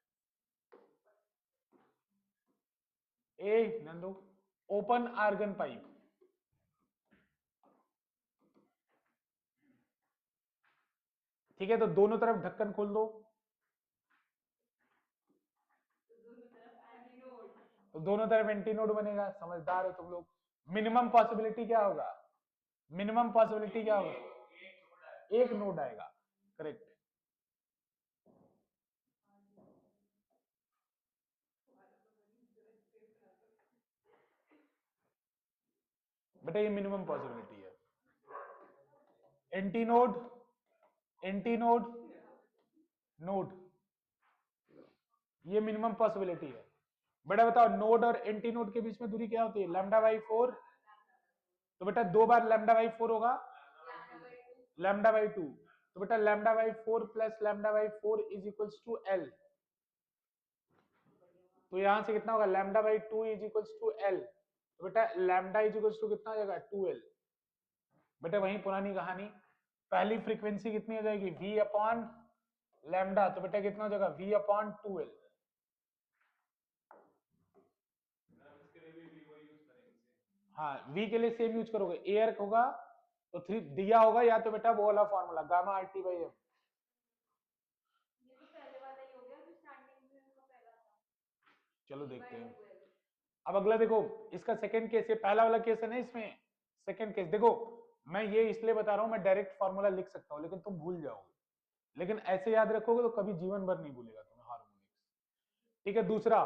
ए नंदो, ओपन आर्गन पाइप, ठीक है, तो दोनों तरफ ढक्कन खोल दो, तो दोनों तरफ एंटीनोड बनेगा, समझदार हो तुम लोग। मिनिमम पॉसिबिलिटी क्या होगा, मिनिमम पॉसिबिलिटी क्या होगा, एक नोड आएगा, करेक्ट। बेटा ये मिनिमम पॉसिबिलिटी है, एंटीनोड, एंटीनोड, नोड, ये मिनिमम पॉसिबिलिटी है। बेटा बताओ नोड और एंटीनोड के बीच में दूरी क्या होती है, λ/4, तो बेटा 2 बार λ/4 होगा, λ/2, तो बेटा λ/4 plus λ/4 is equals to L, तो यहां से कितना होगा, λ/2 इज इक्वल्स टू L, तो बेटा लैम्डा इज इक्वल्स टू कितना हो जाएगा, 2L। बेटा वही पुरानी कहानी, पहली फ्रीक्वेंसी कितनी हो जाएगी, V/λ, तो बेटा कितना हो जाएगा, V/2L। हाँ V के लिए सेम यूज करोगे, एयर होगा तो 3 दिया होगा, या तो बेटा वो वाला फॉर्मूला गामा RT/m। ये तो पहले वाला ही हो गया जो स्टार्टिंग में उसका पहला था, चलो देखते हैं। अब अगला देखो, इसका सेकंड केस है, पहला वाला केस है ना, इसमें सेकंड केस देखो, मैं ये इसलिए बता रहा हूं, मैं डायरेक्ट फॉर्मूला लिख सकता हूं लेकिन तुम भूल जाओगे, लेकिन ऐसे याद रखोगे तो कभी जीवन भर नहीं भूलेगा तुम्हें हार्मोनिक्स, ठीक है। दूसरा,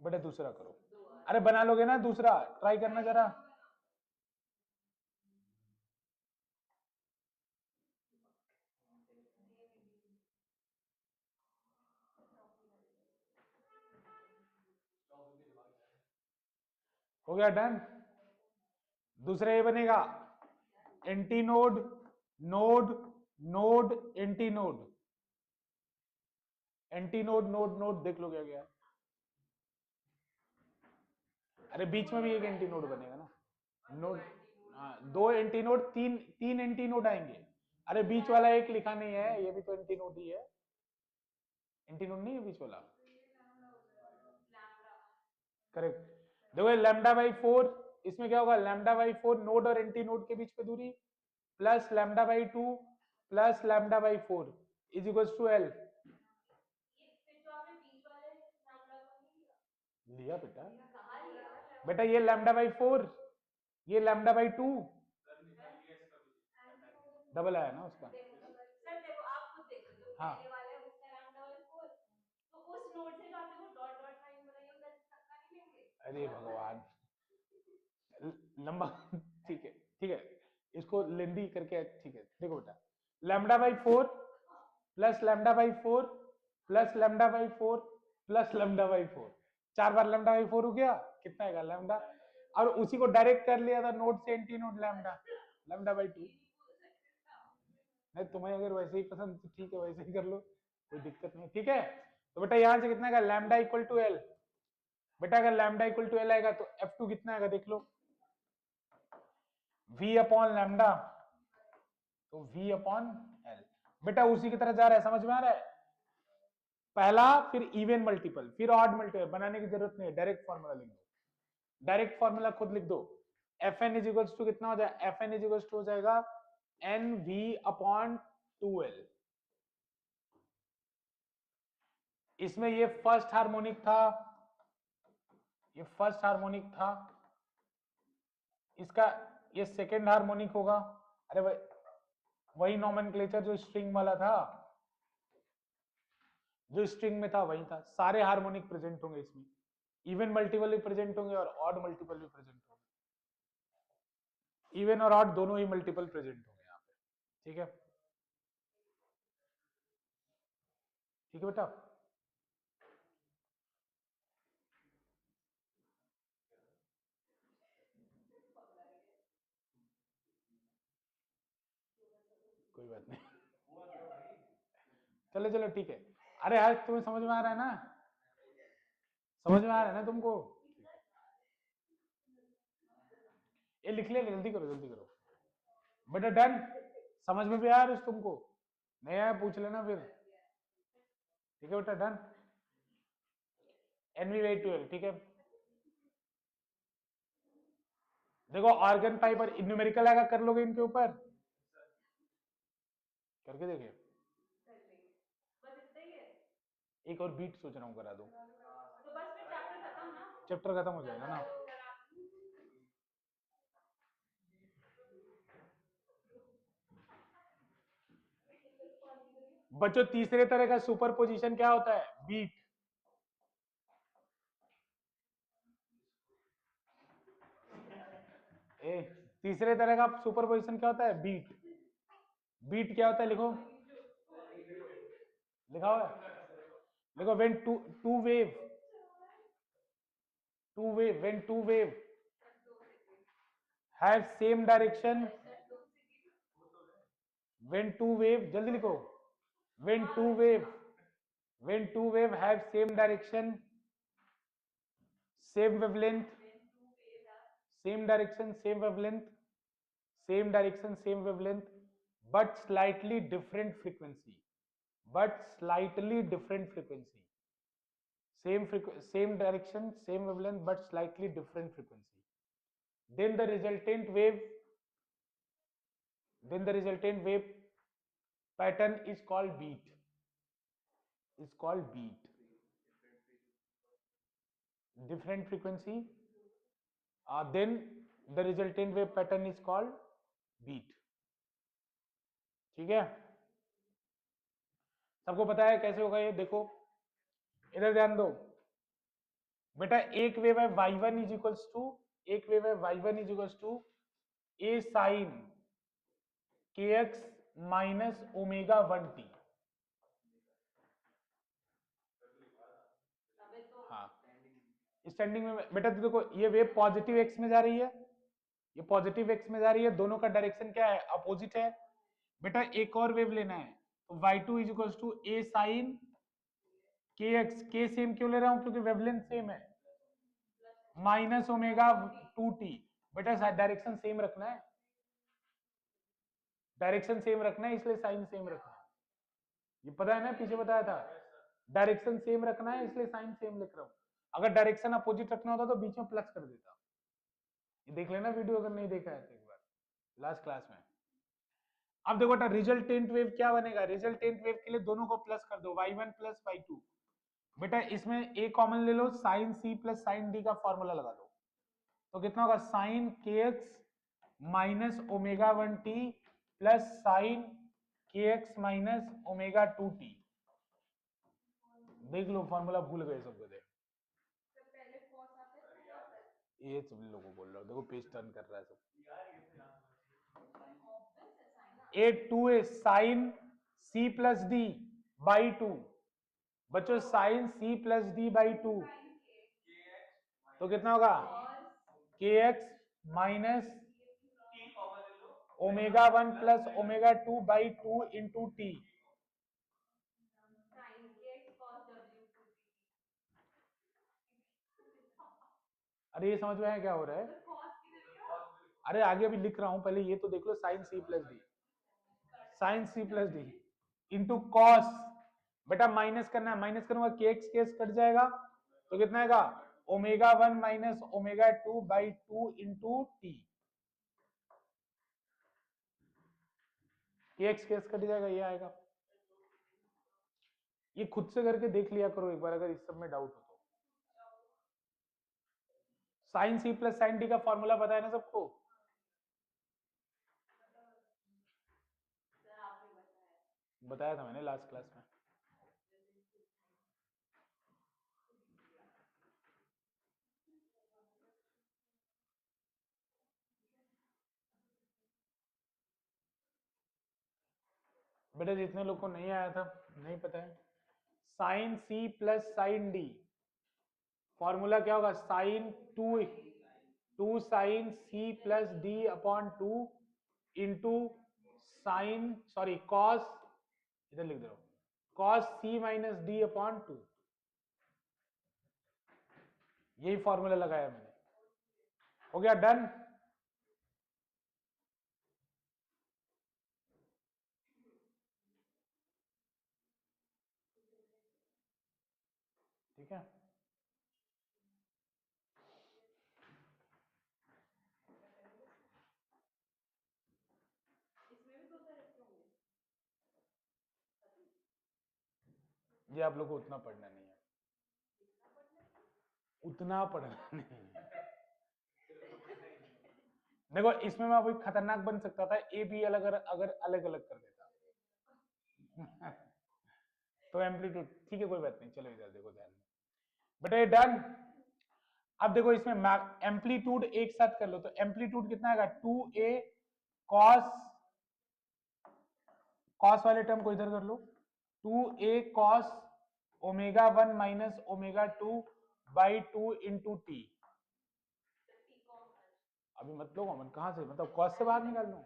बेटा दूसरा करो, अरे बना लोगे ना, दूसरा ट्राई करना जरा, हो गया डन। दूसरा ये बनेगा antinode, node, node, antinode, antinode node node, देख लो क्या गया, अरे बीच में भी एक एंटीनोड बनेगा ना, नोड, हाँ 2 एंटीनोड, 3 एंटीनोड आएंगे, अरे बीच वाला एक लिखा नहीं है, ये भी तो एंटीनोड ही है, एंटीनोड नहीं है बीच वाला, करेक्ट। देखो λ/4, इसमें क्या होगा, λ/4 नोड और एंटीनोड के बीच में दूरी plus λ/2 plus λ/4 is equals to L। ये फिर जो आपने बीच वाले लिया बेटा, कहाँ लिया? बेटा ये लैम्डा बाई 4, ये लैम्डा बाई 2, डबल आया ना उसका। सर देखो आप खुद देखो जो हाँ। पहले वाला है उसका लैम्डा बाई 4, तो उस नोड से जो आपने वो डॉट डॉट लाइन बनाई है उधर धक्का नहीं लेंगे? अरे भगवान, लंबा ठीक है ठीक है, इसको लेंदी करके ठीक है। देखो बेटा, lambda by 4 plus lambda by 4 plus lambda by 4 plus lambda by 4, 4 bar lambda by 4 हो गया, कितना आएगा लैम्डा, और उसी को डायरेक्ट कर लिया था नोड से anti node lambda, lambda by 2। नहीं तुम्हें अगर वैसे ही पसंद तो ठीक है, वैसे ही कर लो, कोई दिक्कत नहीं, ठीक है। तो बेटा यहां से कितना आएगा, लैम्डा इक्वल टू एल। बेटा अगर लैम्डा इक्वल टू एल आएगा तो F2 कितना आएगा देख लो, V अपॉन लैम्डा, तो V अपॉन एल। बेटा उसी की तरह जा रहा है, समझ में आ रहा है, पहला फिर इवन मल्टीपल फिर ऑड मल्टीपल, बनाने की जरूरत नहीं है, डायरेक्ट फॉर्मूला लिख दो, डायरेक्ट फॉर्मूला खुद लिख दो। Fn इज इक्वल्स टू कितना हो जाएगा, Fn इज इक्वल्स टू हो जाएगा NV अपॉन 2L। इसमें ये फर्स्ट हार्मोनिक था, ये फर्स्ट हार्मोनिक था, इसका ये सेकेंड हार्मोनिक होगा। अरे भाई वही नॉमेनक्लेचर जो स्ट्रिंग वाला था, जो स्ट्रिंग में था वही था, सारे हार्मोनिक प्रेजेंट होंगे इसमें, इवन मल्टीपल भी प्रेजेंट होंगे और ऑड मल्टीपल भी प्रेजेंट होंगे, इवन और ऑड दोनों ही मल्टीपल प्रेजेंट होंगे यहाँ पे, ठीक है, ठीक है बेटा। कोई बात नहीं, चलो चलो ठीक है। अरे आज तुम्हें समझ में आ रहा है ना, समझ में आ रहा है ना तुमको, ये लिख ले, जल्दी करो जल्दी करो बेटा, डन, समझ में भी आ रहा है तुमको, नहीं आया पूछ लेना फिर, ठीक है बेटा डन, NV/2L, ठीक है। देखो ऑर्गन फाइबर न्यूमेरिकल आएगा, कर लोगे इनके ऊपर, करके देखिए, बस इतना ही है, एक और बीट सोच रहा हूँ करा दूं, तो बस फिर चैप्टर खत्म ना, चैप्टर खत्म हो जाएगा ना। बच्चों तीसरे तरह का सुपर पोजिशन क्या होता है, बीट। ए, तीसरे तरह का सुपर पोजिशन क्या होता है, बीट। बीट क्या होता है लिखो, लिखा हुआ है, लिखो, when two wave, when two wave have same direction, when two wave, जल्दी लिखो, when two wave have same direction, same wavelength, same direction same wavelength, same direction same wavelength, but slightly different frequency, same direction same wavelength but slightly different frequency, then the resultant wave pattern is called beat, different frequency, then the resultant wave pattern is called beat, ठीक है। सबको पता है कैसे होगा ये, देखो इधर ध्यान दो बेटा, एक वेव है y1 इज इक्वल्स टू, एक वेव है y1 is equals to a sin kx minus omega 1t, हाँ स्टैंडिंग में बेटा, तो देखो ये वेव पॉजिटिव एक्स में जा रही है, ये पॉजिटिव एक्स में जा रही है, दोनों का डायरेक्शन क्या है, अपोजिट है। बेटा एक और वेव लेना है, तो y2 is equals to a sin kx, के सेम क्यों ले रहा हूं, क्योंकि वेवलेंथ सेम है, माइनस ओमेगा 2t। बेटा डायरेक्शन सेम रखना है, डायरेक्शन सेम रखना है, इसलिए साइन सेम रखना है, ये पता है ना, पीछे बताया था, डायरेक्शन सेम रखना है इसलिए साइन सेम लिख रहा हूं, अगर डायरेक्शन अपोजिट रखना होता तो बीच में प्लस कर देता। ये देख लेना वीडियो अगर नहीं देखा है तो एक बार लास्ट क्लास में। अब देखो बेटा रिजल्टेंट वेव क्या बनेगा, रिजल्टेंट वेव के लिए दोनों को प्लस कर दो, y1 प्लस y2, बेटा इसमें ए कॉमन ले लो, sine C plus sine D का फॉर्मूला लगा दो, तो कितना होगा साइन के x minus omega 1t plus sine के एक्स माइनस ओमेगा 2t। देख लो फॉर्मूला भूल गए सबको, देख तो पहले cos आता है sin आता है। ये सब लोगों को बोल रहा हूँ, देखो पेज टर्न कर रहा है सब। Obvious है sin A two A sine C plus D by two, बच्चों sine C plus D by two, sin के तो कितना होगा cos के x minus omega 1 plus omega 2 by 2 into T. sin के cos w to अरे ये समझ में आया क्या हो रहा है? तो cos किधर गया? अरे आगे अभी लिख रहा हूं, पहले ये तो देख लो, sine C plus D, sine C plus D into cos, बेटा माइनस करना है, माइनस करूंगा के एक्स कट जाएगा, तो कितना आएगा omega 1 minus omega 2 by 2 into T. के एक्स कट जाएगा, ये आएगा। ये खुद से करके देख लिया करो एक बार अगर इस सब में डाउट हो तो। Sine C plus sine D का फॉर्मूला पता है ना सबको? सर आपने बताया। बताया था मैंने लास्ट क्लास में। बेटा जितने लोग को नहीं आया था, नहीं पता है, sine C plus sine D formula क्या होगा, sine two sine C plus D upon 2 into sine sorry cos, इधर लिख दो cos C minus D upon 2। यही फॉर्मूला लगाया मैंने। हो गया डन? ठीक है, इसमें भी दो तरह के होंगे। ये आप लोग को उतना पढ़ना नहीं है, उतना पढ़ना नहीं है। देखो इसमें मैं कोई खतरनाक बन सकता था, ए बी अलग अगर अलग अलग कर देता तो एम्पलीट्यूड, ठीक है कोई बात नहीं, चलो इधर देखो ध्यान में बेटा, ये डन। अब देखो इसमें एम्पलीट्यूड एक साथ कर लो, तो एम्पलीट्यूड कितना आएगा 2a कॉस, कॉस वाले टर्म को इधर कर लो, 2a cos omega 1 minus omega 2 by 2 into T. अभी मत लो कॉमन, कहां से, मतलब कॉस से बाहर निकाल लूं?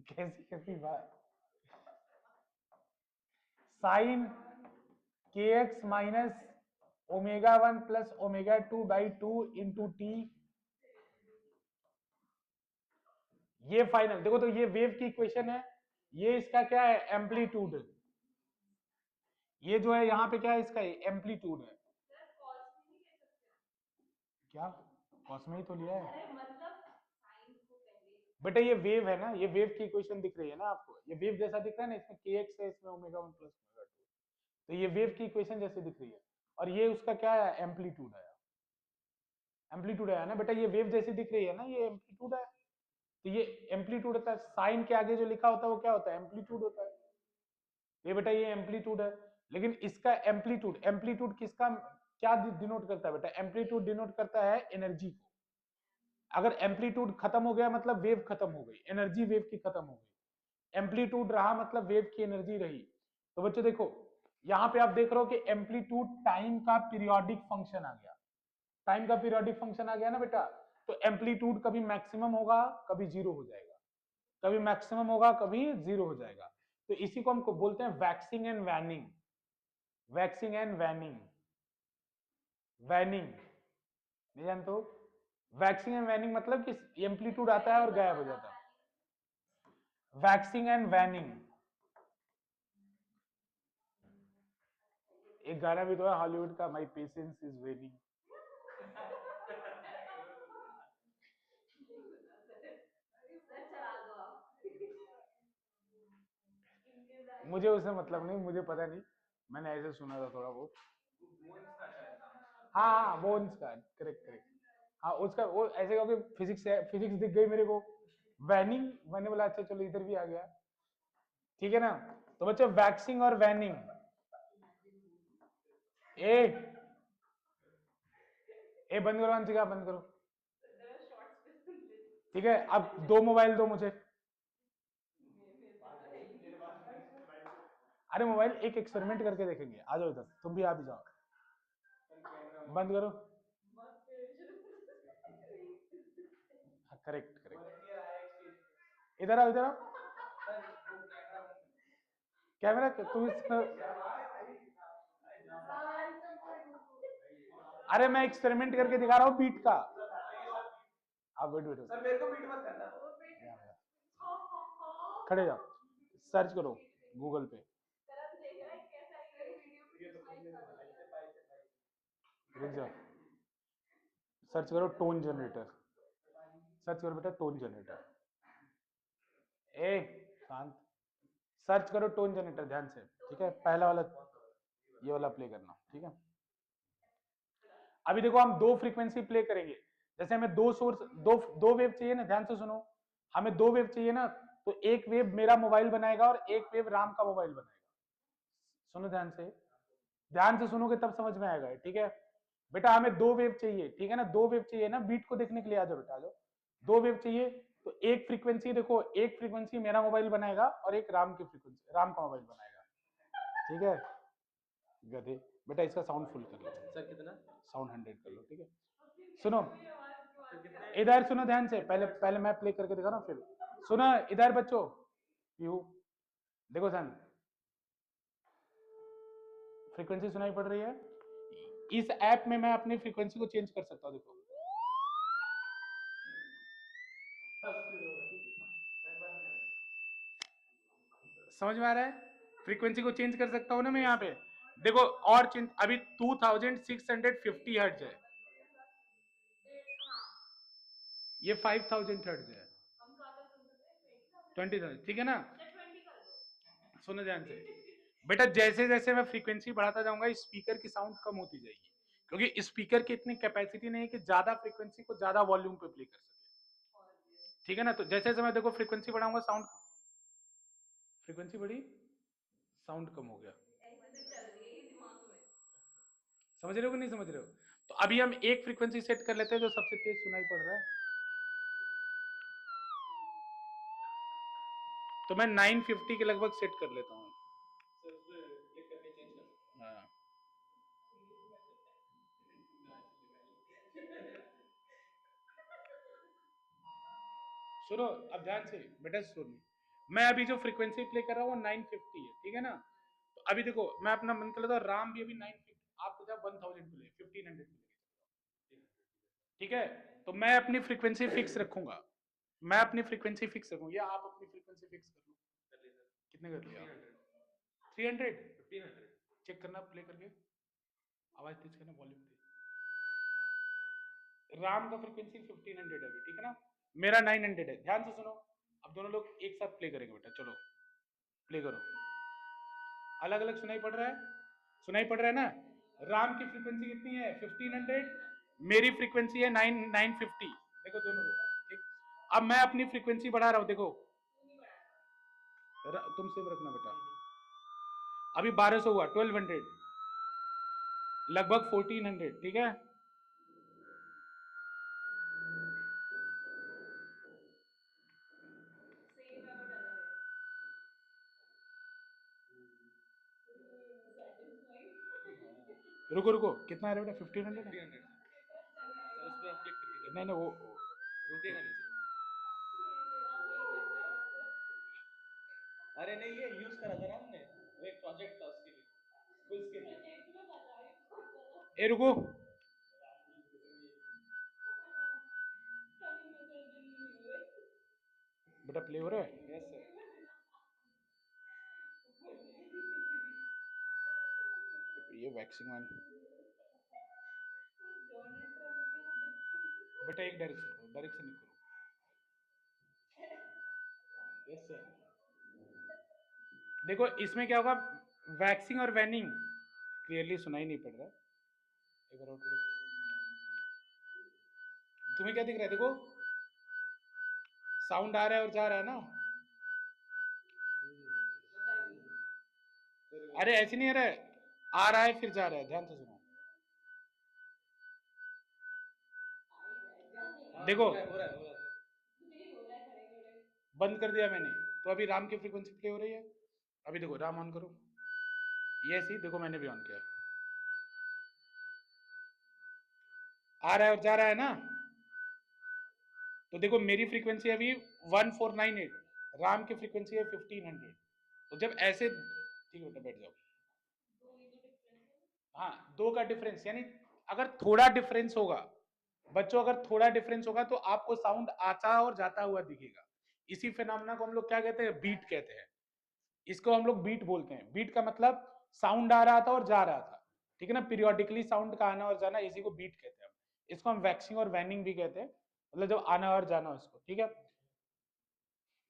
कैसी कैसी बात। साइन के x minus omega 1 plus omega 2 by 2 into T. ये फाइनल देखो, तो ये वेव की इक्वेशन है, ये इसका क्या है एम्पलीट्यूड, ये जो है यहाँ पे क्या है इसका एम्पलीट्यूड है। सर cos भी नहीं ले सकते। क्या कॉस में ही तो लिया है अरे मतलब sin को पहले। बेटा, ये वेव है ना, ये वेव की इक्वेशन दिख रही है ना आपको, ये वेव जैसा दिख रहा है ना, इसमें के एक्स है, इसमें ओमेगा 1 प्लस ओमेगा 2, तो ये वेव की इक्वेशन जैसे दिख रही है, और ये उसका क्या है एम्पलीट्यूड आया, एम्पलीट्यूड आया ना बेटा, ये वेव जैसी दिख रही है ना, ये एम्पलीट्यूड है, तो ये एम्पलीट्यूड होता है, साइन के आगे जो लिखा होता है वो क्या होता है एम्पलीट्यूड होता है, ये बेटा ये एम्पलीट्यूड है। लेकिन इसका एम्पलीट्यूड, एम्पलीट्यूड किसका क्या डिनोट करता है बेटा, एम्पलीट्यूड डिनोट करता है एनर्जी को। अगर एम्पलीट्यूड खत्म हो गया मतलब वेव खत्म हो गई, एनर्जी वेव की खत्म हो गई, एम्पलीट्यूड रहा मतलब वेव की एनर्जी रही। तो बच्चों देखो यहां पे आप देख रहे हो कि एम्पलीट्यूड टाइम का पीरियोडिक फंक्शन आ गया, टाइम का पीरियोडिक फंक्शन आ गया ना बेटा, तो एम्पलीट्यूड कभी मैक्सिमम होगा कभी जीरो हो जाएगा, कभी मैक्सिमम होगा कभी जीरो हो जाएगा, तो इसी को हम बोलते हैं waxing and waning, waxing and waning, waning नहीं जानते हो? वैक्सिंग एंड वैनिंग मतलब कि एम्पलीट्यूड आता है और गायब हो जाता है, वैक्सिंग एंड वैनिंग। एक गाना भी तो है हॉलीवुड का, माई पेशेंस इज वेनिंग। सर चला दो आप। मुझे उससे मतलब नहीं, मुझे पता नहीं, मैंने ऐसे सुना था थोड़ा बहुत। बोन्स का शायद। हाँ हाँ बोन्स का, करेक्ट करेक्ट। हाँ उसका वो ऐसे क्योंकि फिजिक्स दिख गई मेरे को, वैनिंग, मैंने बोला अच्छा चलो इधर भी आ गया, ठीक है ना। तो बच्चों वैक्सिंग और वैनिंग, ए ए बंद करो अंशिका, बंद करो। there are shorts with this. ठीक है, अब 2 मोबाइल दो मुझे। मेरे पास है ही मेरे पास मोबाइल है। अरे मोबाइल एक एक्सपेरिमेंट करके देखेंगे, आ जाओ इधर, तुम भी आ भी जाओ, सर कैमरा बंद करो। मत शुरू। हाँ करेक्ट करेक्ट, वर्क किया है एक्सपीरियंस। इधर आओ इधर आओ। सर वो कैमरा बंद कैमरा तुम अरे मैं एक्सपेरिमेंट करके दिखा रहा हूँ बीट का। आप वेट वेट सर मेरे को बीट मत करना। खड़े जाओ, सर्च करो गूगल पे, तरफ देख रहा है कैसा ये वीडियो ये तो पे खुद में से भाई से रुक जाओ, सर्च करो टोन जनरेटर, सर्च करो बेटा टोन जनरेटर, ए शांत, सर्च करो टोन जनरेटर ध्यान से, ठीक है, पहला वाला ये वाला प्ले करना, ठीक है। अभी देखो हम 2 फ्रीक्वेंसी प्ले करेंगे, जैसे हमें 2 सोर्स, दो वेव चाहिए ना, ध्यान से सुनो, हमें 2 वेव चाहिए ना, तो एक वेव मेरा मोबाइल बनाएगा और एक वेव राम का मोबाइल बनाएगा। सुनो ध्यान से सुनोगे तब समझ में आएगा, ठीक है बेटा। हमें 2 वेव चाहिए, ठीक है ना, 2 वेव चाहिए ना, बीट को देखने के लिए आ जाओ बेटा, आ जाओ। 2 वेव चाहिए, तो एक फ्रीक्वेंसी देखो, एक फ्रीक्वेंसी मेरा मोबाइल बनाएगा और एक राम की फ्रीक्वेंसी राम का मोबाइल बनाएगा, ठीक है। गधे बेटा, इसका साउंड फुल कर लो सर कितना? साउंड 100 कर लो, ठीक है। सुनो सर कितना? इधर सुनो ध्यान से, पहले पहले मैं प्ले करके दिखा रहा हूँ, फिर सुनो इधर बच्चों, पीहू देखो ध्यान, फ्रीक्वेंसी सुनाई पड़ रही है। इस ऐप में मैं अपनी फ्रीक्वेंसी को चेंज कर सकता हूँ, देखो समझ में आ रहा है, फ्रीक्वेंसी को चेंज कर सकता हूँ ना मैं यहाँ पे, देखो और चेंज, अभी 2650 हर्ट्ज है, ये 5000 हर्ट्ज है, हम कहाँ तक सुन सकते हैं? 20,000, ठीक है ना। 20 कर दो। सुनो ध्यान से बेटा, जैसे जैसे मैं फ्रीक्वेंसी बढ़ाता जाऊंगा स्पीकर की साउंड कम होती जाएगी, क्योंकि स्पीकर की इतनी कैपेसिटी नहीं है कि ज्यादा फ्रीक्वेंसी को ज्यादा वॉल्यूम पे प्ले कर सके, ठीक है ना। तो जैसे जैसे मैं देखो फ्रीक्वेंसी बढ़ाऊंगा, साउंड फ्रीक्वेंसी बढ़ी, साउंड कम हो गया, ऐसे चल रही है दिमाग में। समझ रहे हो कि नहीं समझ रहे हो। तो अभी हम एक फ्रीक्वेंसी सेट कर लेते हैं जो सबसे तेज सुनाई पड़ रहा है, तो मैं 950 के लगभग सेट कर लेता हूँ। सर क्लिक करके चेंज कर। हाँ सुनो अब ध्यान से बेटा, सुनो मैं अभी जो फ्रीक्वेंसी प्ले कर रहा हूँ वो 950 है, ठीक है ना। तो अभी देखो मैं अपना मन कर लेता हूँ, राम भी अभी 950, आपको जब 1000 पे ले 1500 पे लेके, ठीक है। तो मैं अपनी फ्रीक्वेंसी फिक्स रखूंगा, मैं अपनी फ्रीक्वेंसी फिक्स रखूंगा, या आप अपनी फ्रीक्वेंसी फिक्स कर लो। कर ले सर। कितने कर लिया? 300 300। 1500। चेक करना प्ले करके, आवाज तेज करना, वॉल्यूम तेज। राम का फ्रीक्वेंसी 1500 है अभी, ठीक है ना, मेरा 900 है, ध्यान से सुनो। अब दोनों लोग एक साथ प्ले करेंगे बेटा, चलो प्ले करो, अलग अलग सुनाई पड़ रहा है, सुनाई पड़ रहा है ना। राम की फ्रीक्वेंसी कितनी है? 1500, मेरी फ्रीक्वेंसी है 950, देखो दोनों लोग, ठीक। अब मैं अपनी फ्रीक्वेंसी बढ़ा रहा हूं, देखो तुम सेम रखना बेटा, अभी 1200 हुआ, 1200, लगभग 1400, ठीक है। सेम है बट अलग है। सेटिस्फाइंग। रुको रुको, कितना आ रहा है बेटा? 1500 है? 300 सर उस पर आप क्लिक करके नहीं नहीं वो रुकेगा नहीं सर। अरे नहीं, ये यूज करा था ना हमने, वो एक प्रोजेक्ट था उसके लिए, क्विज के लिए। ए रुको, बेटा प्ले हो रहा है? Yes sir. ये वैक्सिंग मैन डोनाल्ड ट्रम्प के वो बच्चे। बेटा एक डायरेक्शन करो, डायरेक्शन नहीं करो, यस सर। देखो इसमें क्या होगा, वैक्सिंग और वैनिंग क्लियरली सुनाई नहीं पड़ रहा। एक बार और पढ़ो। तुम्हें क्या दिख रहा है? देखो साउंड आ रहा है और जा रहा है ना। अरे ऐसे नहीं आ रहा है फिर जा रहा है, ध्यान से सुनो। देखो हो रहा है नहीं हो रहा है, खड़े खड़े बंद कर दिया मैंने, तो अभी राम की फ्रीक्वेंसी प्ले हो रही है। अभी देखो राम ऑन करो, ये सी देखो मैंने भी ऑन किया, आ रहा है और जा रहा है ना। तो देखो मेरी फ्रीक्वेंसी अभी 1498, राम की फ्रीक्वेंसी है 1500। तो जब ऐसे, ठीक है बेटा बैठ जाओ। दो ही तो डिफरेंस है। हाँ, दो का डिफरेंस, यानी अगर थोड़ा डिफरेंस होगा बच्चों, अगर थोड़ा डिफरेंस होगा तो आपको साउंड आता और जाता हुआ दिखेगा। इसी फिनोमेना को हम लोग क्या कहते हैं? बीट कहते हैं। इसको हम लोग बीट बोलते हैं। बीट का मतलब साउंड आ रहा था और जा रहा था, ठीक है ना, पीरियोडिकली साउंड का आना और जाना, इसी को बीट कहते हैं। इसको हम वैक्सिंग और वैनिंग भी कहते हैं, मतलब जब आना और जाना उसको, ठीक है।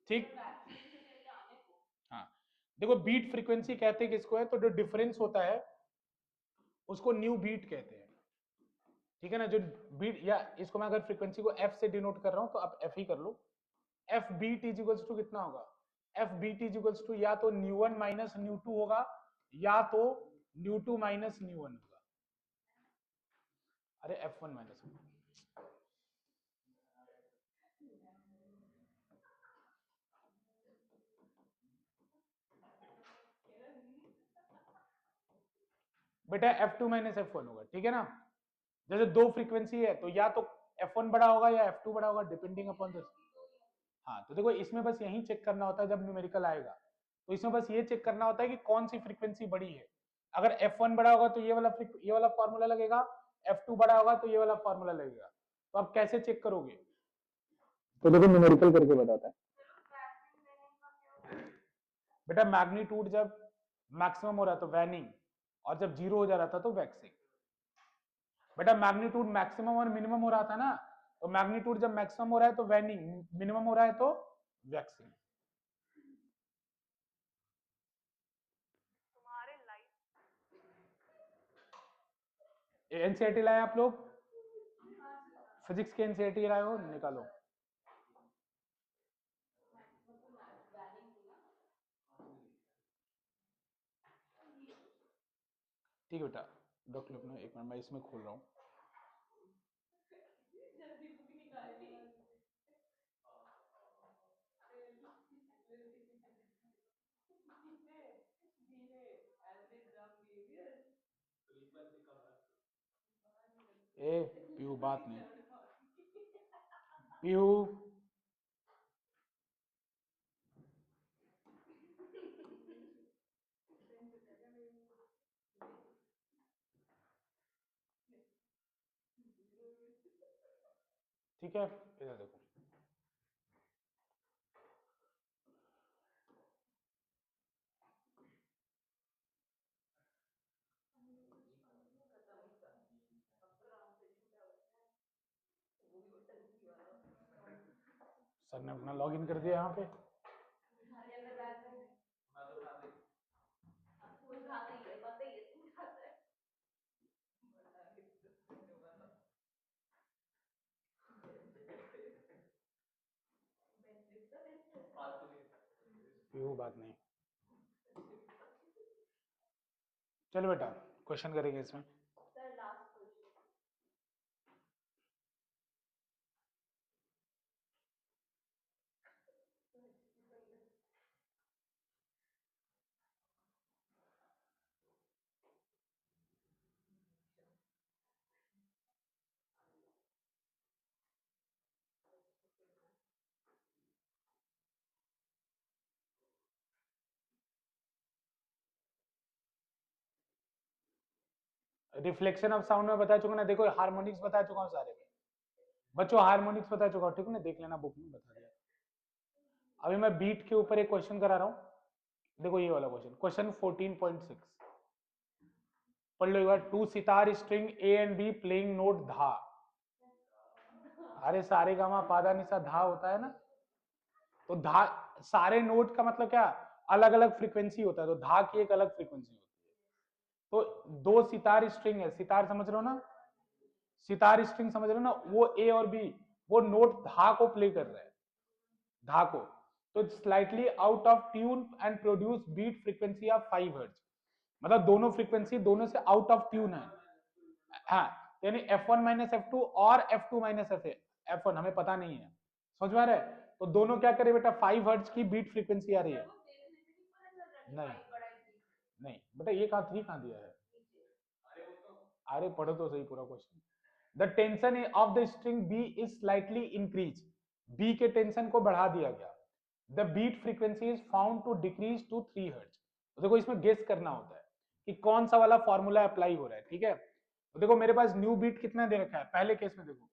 ठीक, वैक्सीन से पहले आने को हाँ देखो बीट फ्रीक्वेंसी कहते हैं किसको है, तो जो डिफरेंस होता है उसको न्यू बीट कहते हैं, ठीक है ना। जो बीट, या इसको मैं अगर फ्रीक्वेंसी को एफ से डिनोट कर रहा हूं तो आप एफ ही कर लो। F beat is equals to कितना होगा? F beat is equals to या तो nu one minus nu two होगा, या तो nu two minus nu one होगा। अरे एफ वन माइनस, बेटा F two minus F one होगा, ठीक है ना। जैसे दो फ्रीक्वेंसी है तो या तो एफ वन बड़ा होगा या एफ टू बड़ा होगा, डिपेंडिंग अपॉन दिस। हाँ तो देखो इसमें बस यही चेक करना होता है जब न्यूमेरिकल आएगा, तो इसमें बस ये चेक करना होता है कि कौन सी फ्रीक्वेंसी बड़ी है। अगर F1 बड़ा होगा तो ये वाला फॉर्मूला लगेगा, F2 बड़ा होगा तो ये वाला फॉर्मूला लगेगा। तो आप कैसे चेक करोगे? तो देखो न्यूमेरिकल करके बताता है बेटा। मैग्नीट्यूड जब मैक्सिमम हो रहा था तो वैनिंग, और जब जीरो हो जा रहा था तो वैक्सिंग। बेटा मैग्नीट्यूड मैक्सिमम और मिनिमम हो रहा था ना, तो मैग्नीट्यूड जब मैक्सिमम हो रहा है तो वैनिंग, मिनिमम हो रहा है तो वैक्सिंग। एनसीईआरटी लाए आप लोग? फिजिक्स के एनसीईआरटी लाए हो? निकालो। ठीक है बेटा, डॉक्टर लोग एक मिनट मैं इसमें खोल रहा हूँ। जल्दी बुक निकाल ली धीरे एवरेज ग्राम बिहेवियर फ्रीक्वेंसी कम है। ए पीयू बात नहीं, पीयू ठीक है, इधर देखो। सर ने अपना लॉगिन कर दिया यहाँ पे। मैं तो उठा देंगे। उठाता ही है, पता ही है तू उठाता है। बात तो नहीं। पीयू बात नहीं। चलो बेटा क्वेश्चन करेंगे इसमें। Sir last question reflection of sound में बता चुका ना, देखो हार्मोनिक्स बता चुका हूँ सारे में बच्चों, हार्मोनिक्स बता चुका हूँ, ठीक है ना, देख लेना बुक में बता दिया। अभी मैं बीट के ऊपर एक क्वेश्चन करा रहा हूँ, देखो ये वाला क्वेश्चन, क्वेश्चन 14.6 पढ़ लो एक बार। Two sitar string A and B playing note dha. अरे सारे गामा पादा निसा धा होता है ना, तो धा सारे नोट का मतलब क्या? अलग अलग फ्रीक्वेंसी होता है, तो धा की एक अलग फ्रीक्वेंसी होती है। तो दो सितार स्ट्रिंग है, सितार समझ रहे हो ना, सितार स्ट्रिंग समझ रहे हो ना, वो ए और बी वो नोट धा को प्ले कर रहे हैं, धा को, तो slightly out of tune and produce beat frequency of 5 hertz, मतलब दोनों फ्रीक्वेंसी दोनों से आउट ऑफ ट्यून है। हाँ, यानी F1 माइनस F2 और F2 माइनस F1 हमें पता नहीं है, समझ में आ रहा है? तो दोनों क्या करे बेटा, 5 हर्ट्ज की बीट फ्रीक्वेंसी आ रही है। नहीं नहीं बेटा, ये कहाँ 3 कहाँ दिया है, अरे पढ़ो तो सही पूरा question. The tension of the string B is slightly increase, B के टेंशन को बढ़ा दिया गया। The beat frequency is found to decrease to 3 hertz. तो देखो इसमें गेस करना होता है कि कौन सा वाला फॉर्मूला अप्लाई हो रहा है, ठीक है। तो देखो मेरे पास न्यू बीट कितना दे रखा है, पहले केस में देखो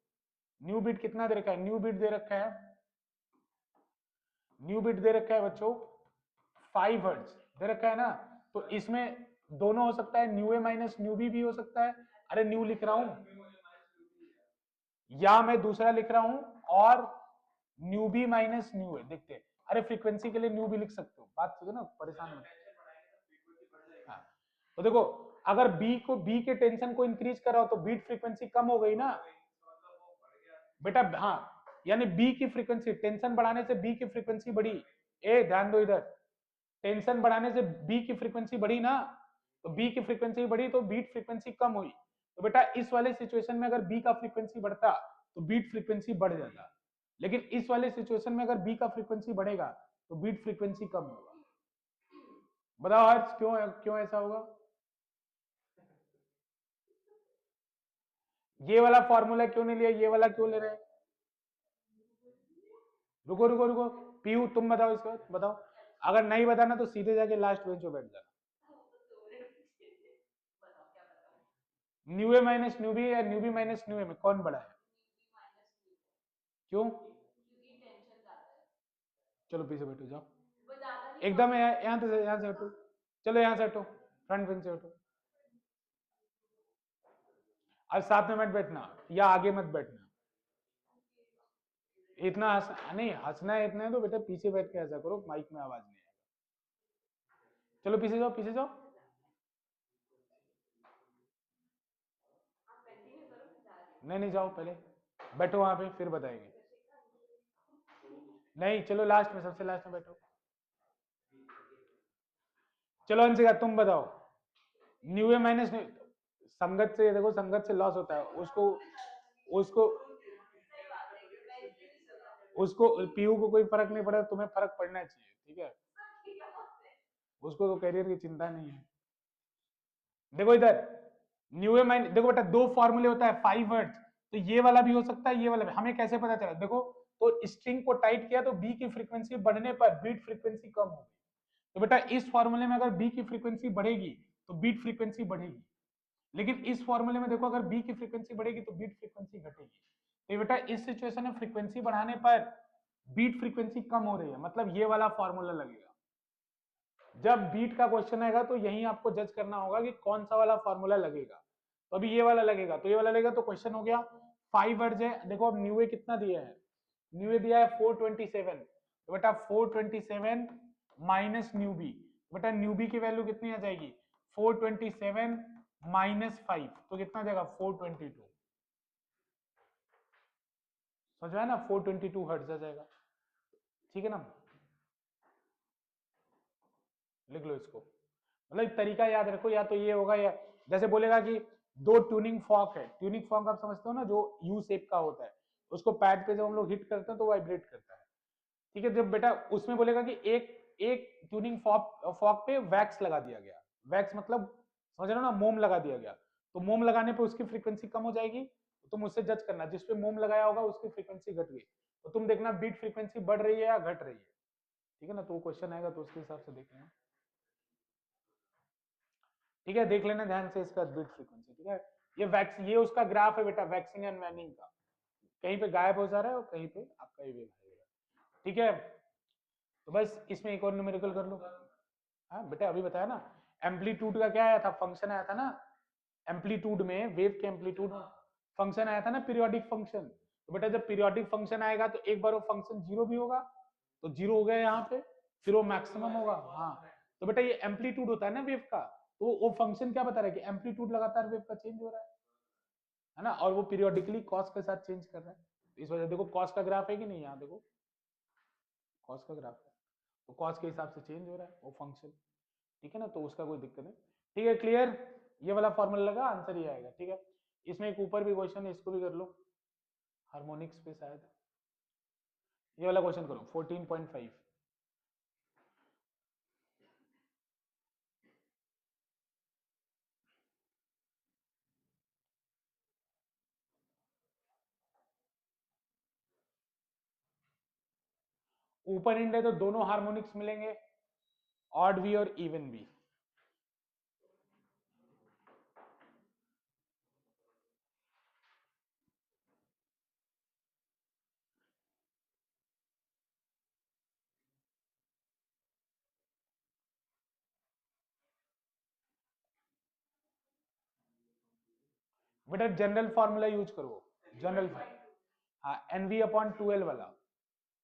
न्यू बीट कितना दे रखा है, न्यू बीट दे रखा है, न्यू बीट दे रखा है बच्चों 5 हर्ट्ज दे रखा है ना। तो इसमें दोनों हो सकता है, न्यू ए माइनस न्यू बी भी हो सकता है। अरे न्यू लिख रहा हूं या मैं दूसरा लिख रहा हूं, और न्यू बी माइनस न्यू ए, देखते हैं। अरे फ्रीक्वेंसी के लिए न्यू भी लिख सकते हो, बात ठीक है ना, परेशान मत। हाँ, तो देखो अगर बी के टेंशन को इंक्रीज करा हो तो बीट फ्रीक्वेंसी कम हो गई ना बेटा। हाँ, यानी बी की फ्रीक्वेंसी, टेंशन बढ़ाने से बी की फ्रीक्वेंसी बढ़ी, ए ध्यान दो इधर, टेंशन बढ़ाने से बी की फ्रीक्वेंसी बढ़ी ना, तो बी की फ्रीक्वेंसी बढ़ी तो बीट फ्रीक्वेंसी कम हुई। तो बेटा इस वाले सिचुएशन में अगर बी का फ्रीक्वेंसी बढ़ता तो बीट फ्रीक्वेंसी बढ़ जाता, लेकिन इस वाले सिचुएशन में अगर बी का फ्रीक्वेंसी बढ़ेगा तो बीट फ्रीक्वेंसी कम होगा। बताओ हर्ष क्यों क्यों ऐसा होगा? ये वाला फॉर्मूला क्यों नहीं लिया, ये वाला क्यों ले रहे हैं? रुको रुको रुको, पीयू तुम बताओ, इसको बताओ, अगर नहीं बताना तो सीधे जाके लास्ट बेंच पे बैठ जाना। न्यू ए माइनस न्यू बी या न्यू बी माइनस न्यू ए में कौन बड़ा है? क्यों? चलो पीछे बैठो, जाओ एकदम यहाँ से हटो, चलो यहाँ से हटो, फ्रंट बेंच से हटो। अब साथ में मत बैठना या आगे मत बैठना, इतना नहीं हंसना है, इतना है तो बेटा पीछे बैठ के ऐसा करो, माइक में आवाज नहीं आएगा। चलो पीछे जाओ, पीछे जाओ। नहीं नहीं जाओ, पहले बैठो वहां पे, फिर बताएंगे। नहीं चलो लास्ट में, सबसे लास्ट में बैठो। चलो अंशिका तुम बताओ, न्यू ए माइनस संगत से, देखो संगत से लॉस होता है, उसको उसको उसको पीयू को कोई फर्क नहीं पड़ा, तुम्हें फर्क पड़ना चाहिए, ठीक है, उसको तो करियर की चिंता नहीं है। देखो इधर न्यू ए माइनस, देखो बेटा दो फॉर्मूले होता है 5 हर्ट्ज, तो ये वाला भी हो सकता है, ये वाला भी। हमें कैसे पता चला? देखो तो स्ट्रिंग को टाइट किया तो बी की फ्रीक्वेंसी बढ़ने पर बीट फ्रीक्वेंसी कम हो गई। तो बेटा इस फॉर्मूले में अगर बी की फ्रीक्वेंसी बढ़ेगी तो बीट फ्रीक्वेंसी बढ़ेगी, लेकिन इस फॉर्मूले में देखो अगर बी की फ्रीक्वेंसी बढ़ेगी तो बीट फ्रीक्वेंसी घटेगी। तो बेटा इस सिचुएशन में फ्रीक्वेंसी बढ़ाने पर बीट फ्रीक्वेंसी कम हो रही है, मतलब ये वाला फॉर्मूला लगेगा। जब बीट का क्वेश्चन आएगा तो यही आपको जज करना होगा कि कौन सा वाला फॉर्मूला लगेगा। तो अभी ये वाला लगेगा, तो ये वाला लगेगा, तो क्वेश्चन हो गया 5 हर्ट्ज है। देखो अब न्यू ए कितना दिया है, न्यू ए दिया है 427, तो बेटा 427 माइनस न्यू बी, बेटा न्यू बी की वैल्यू कितनी आ जाएगी, 427 माइनस 5, तो कितना आ जाएगा 422, समझ में आया ना, 422 हर्ट्ज आ जाएगा, ठीक है ना। लिख लो इसको, मतलब तरीका याद रखो, या तो ये होगा, या जैसे बोलेगा कि दो ट्यूनिंग फॉर्क है, ट्यूनिंग फॉर्क आप समझते हो ना, जो यू शेप का होता है, उसको पैड पे जब हम लोग हिट करते हैं तो वाइब्रेट करता है, ठीक है। जब बेटा उसमें बोलेगा कि एक एक ट्यूनिंग फॉर्क पे वैक्स लगा दिया गया, वैक्स मतलब समझ रहे हो ना, मोम लगा दिया गया, तो मोम लगाने पे उसकी फ्रीक्वेंसी कम हो जाएगी, तो तुम उससे जज करना, जिसपे मोम लगाया होगा उसकी फ्रीक्वेंसी घट गई, तो तुम देखना बीट फ्रीक्वेंसी बढ़ रही है या घट रही है, ठीक है ना। तो क्वेश्चन आएगा तो उसके हिसाब से देख लेना, ठीक है, देख लेना ध्यान से इसका बीट फ्रीक्वेंसी, ठीक है। ये वैक्स, ये उसका ग्राफ है बेटा, वैक्सिंग एंड वैनिंग का, कहीं पे गायब हो जा रहा है और कहीं पे आपका ये वेव आएगा, ठीक है। तो बस इसमें एक और न्यूमेरिकल कर लो। हाँ बेटा अभी बताया ना, एम्पलीट्यूड का क्या आया था, फंक्शन आया था ना, एम्पलीट्यूड में, वेव के एम्पलीट्यूड में फंक्शन आया था ना, पीरियोडिक फंक्शन। तो बेटा जब पीरियोडिक फंक्शन आएगा तो एक बार वो फंक्शन जीरो भी होगा, तो जीरो हो गया यहाँ पे, फिर वो मैक्सिमम होगा। हाँ, तो बेटा ये एम्पलीट्यूड होता है ना वेव का, तो वो फंक्शन क्या बता रहा है कि एम्पलीट्यूड लगातार वेव का चेंज हो रहा है ना, और वो पीरियोडिकली कॉस के साथ चेंज कर रहा है। इस वजह से देखो कॉस का ग्राफ है कि नहीं, यहाँ देखो कॉस का ग्राफ है, तो कॉस के हिसाब से चेंज हो रहा है वो फंक्शन, ठीक है ना, तो उसका कोई दिक्कत नहीं। ठीक है, क्लियर, ये वाला फॉर्मूला लगा, आंसर ये आएगा। ठीक है, इसमें एक ऊपर भी क्वेश्चन है, इसको भी कर लो, हार्मोनिक्स पे शायद, ये वाला क्वेश्चन करो 14.5। ऊपर इंड है तो दोनों हार्मोनिक्स मिलेंगे, ऑड भी और इवन भी। बेटा जनरल फॉर्मूला यूज करो, जनरल, हाँ, एनवी अपॉन 2L वाला।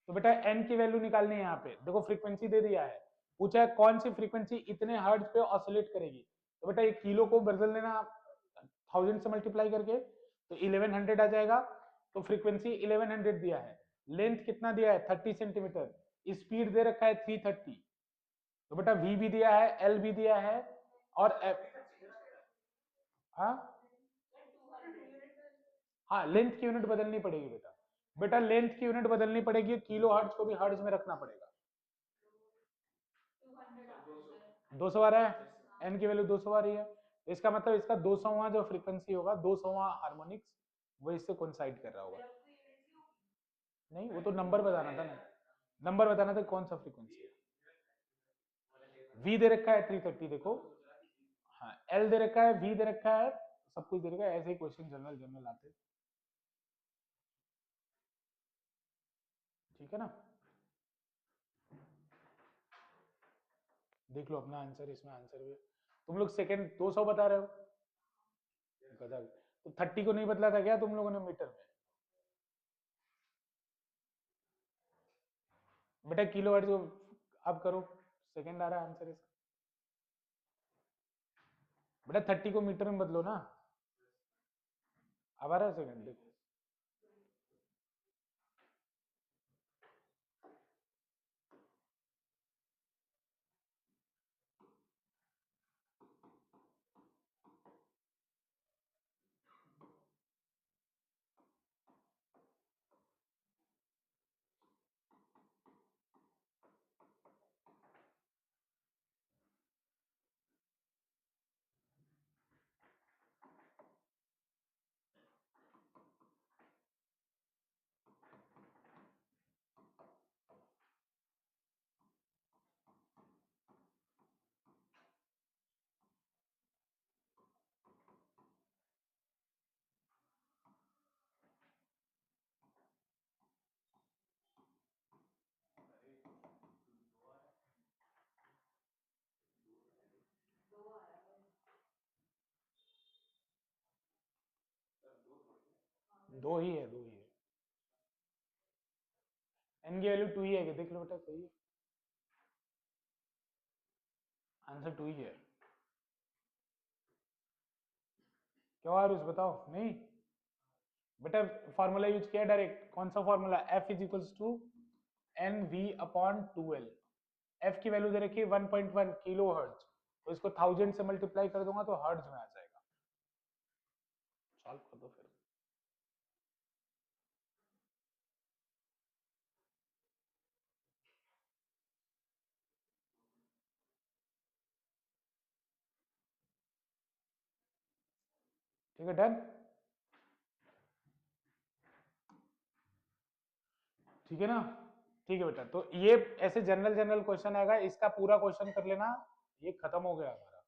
तो बेटा एन की वैल्यू निकालनी है, यहाँ पे देखो फ्रीक्वेंसी दे दिया है, पूछा है कौन सी फ्रीक्वेंसी इतने हर्ट्ज पे ऑसिलेट करेगी, तो बेटा एक किलो को बदल देना 1000 से मल्टीप्लाई करके, तो 1100 आ जाएगा। तो फ्रीक्वेंसी 1100 दिया है, लेंथ कितना दिया है 30 सेंटीमीटर, स्पीड दे रखा है 330, तो बेटा v भी दिया है, l भी दिया है, और f, हाँ हाँ, लेंथ की यूनिट बदलनी पड़ेगी बेटा, बेटा लेंथ की यूनिट बदलनी पड़ेगी, किलो हर्ट्ज को भी हर्ट्ज में रखना पड़ेगा। 200 आ रहा है, एन की वैल्यू 200 आ रही है, इसका मतलब इसका 200वां जो फ्रीक्वेंसी होगा, 200वां हार्मोनिक्स, वो इससे कोइंसाइड कर रहा होगा। नहीं, वो तो नंबर बताना था ना, नंबर बताना था कौन सा फ्रीक्वेंसी है। वी दे रखा है 330 देखो, हाँ, एल दे रखा है, वी दे रखा है, सब कुछ दे रखा है, ऐसे ही क्वेश्चन जनरल जनरल आते हैं, ठीक है ना। देख लो अपना आंसर, इसमें आंसर भी तुम लोग सेकंड 200 बता रहे हो, गजब, तो 30 को नहीं बदला था क्या तुम लोगों ने मीटर में, बेटा किलो हर्ट्ज को अब करो, सेकंड आ रहा है आंसर इसका, बेटा 30 को मीटर में बदलो ना, अब आ रहा है सेकंड, देखो दो ही है, दो ही है, एन की वैल्यू 2 ही है, देख लो बेटा, सही है आंसर, 2 ही है। क्यों आरुष बताओ, नहीं बेटा फॉर्मूला यूज किया डायरेक्ट, कौन सा formula, F is equals to N V upon 2L, F की वैल्यू दे रखी है 1.1 किलो हर्ट्ज, तो इसको 1000 से मल्टीप्लाई कर दूंगा तो हर्ट्ज में आ जाएगा, सॉल्व कर दो फिर। ठीक है, डन, ठीक है ना, ठीक है बेटा, तो ये ऐसे जनरल जनरल क्वेश्चन आएगा, इसका पूरा क्वेश्चन कर लेना, ये खत्म हो गया हमारा।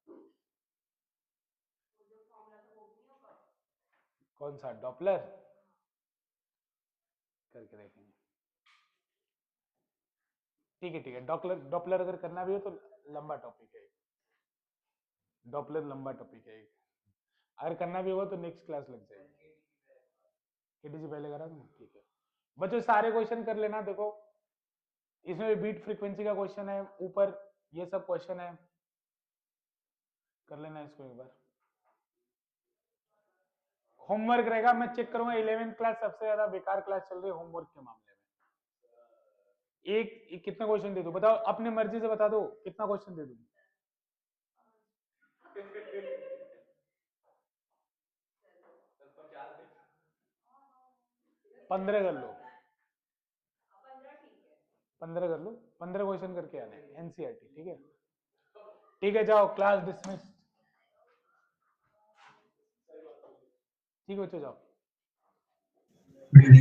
कौन सा डॉपलर, करके देखेंगे, ठीक है, डॉपलर डॉपलर अगर करना भी हो तो लंबा टॉपिक है, डॉपलर लंबा टॉपिक है, अगर करना भी होगा तो नेक्स्ट क्लास लग जाएगी, केटीसी पहले करा था ना, ठीक है बच्चों, सारे क्वेश्चन कर लेना, देखो इसमें भी बीट फ्रीक्वेंसी का क्वेश्चन है, ऊपर ये सब क्वेश्चन है, कर लेना इसको एक बार। होमवर्क रहेगा, मैं चेक करूंगा 11th क्लास सबसे ज्यादा बेकार क्लास चल रही है होमवर्क के मामले में। एक कितना क्वेश्चन दे दूं बताओ, अपने मर्जी से बता दो कितना क्वेश्चन दे दूं। 15 कर लो, 15 कर लो, 15 क्वेश्चन करके आने एनसीईआरटी, ठीक है। ठीक है, जाओ क्लास डिसमिस, ठीक है बच्चों जाओ।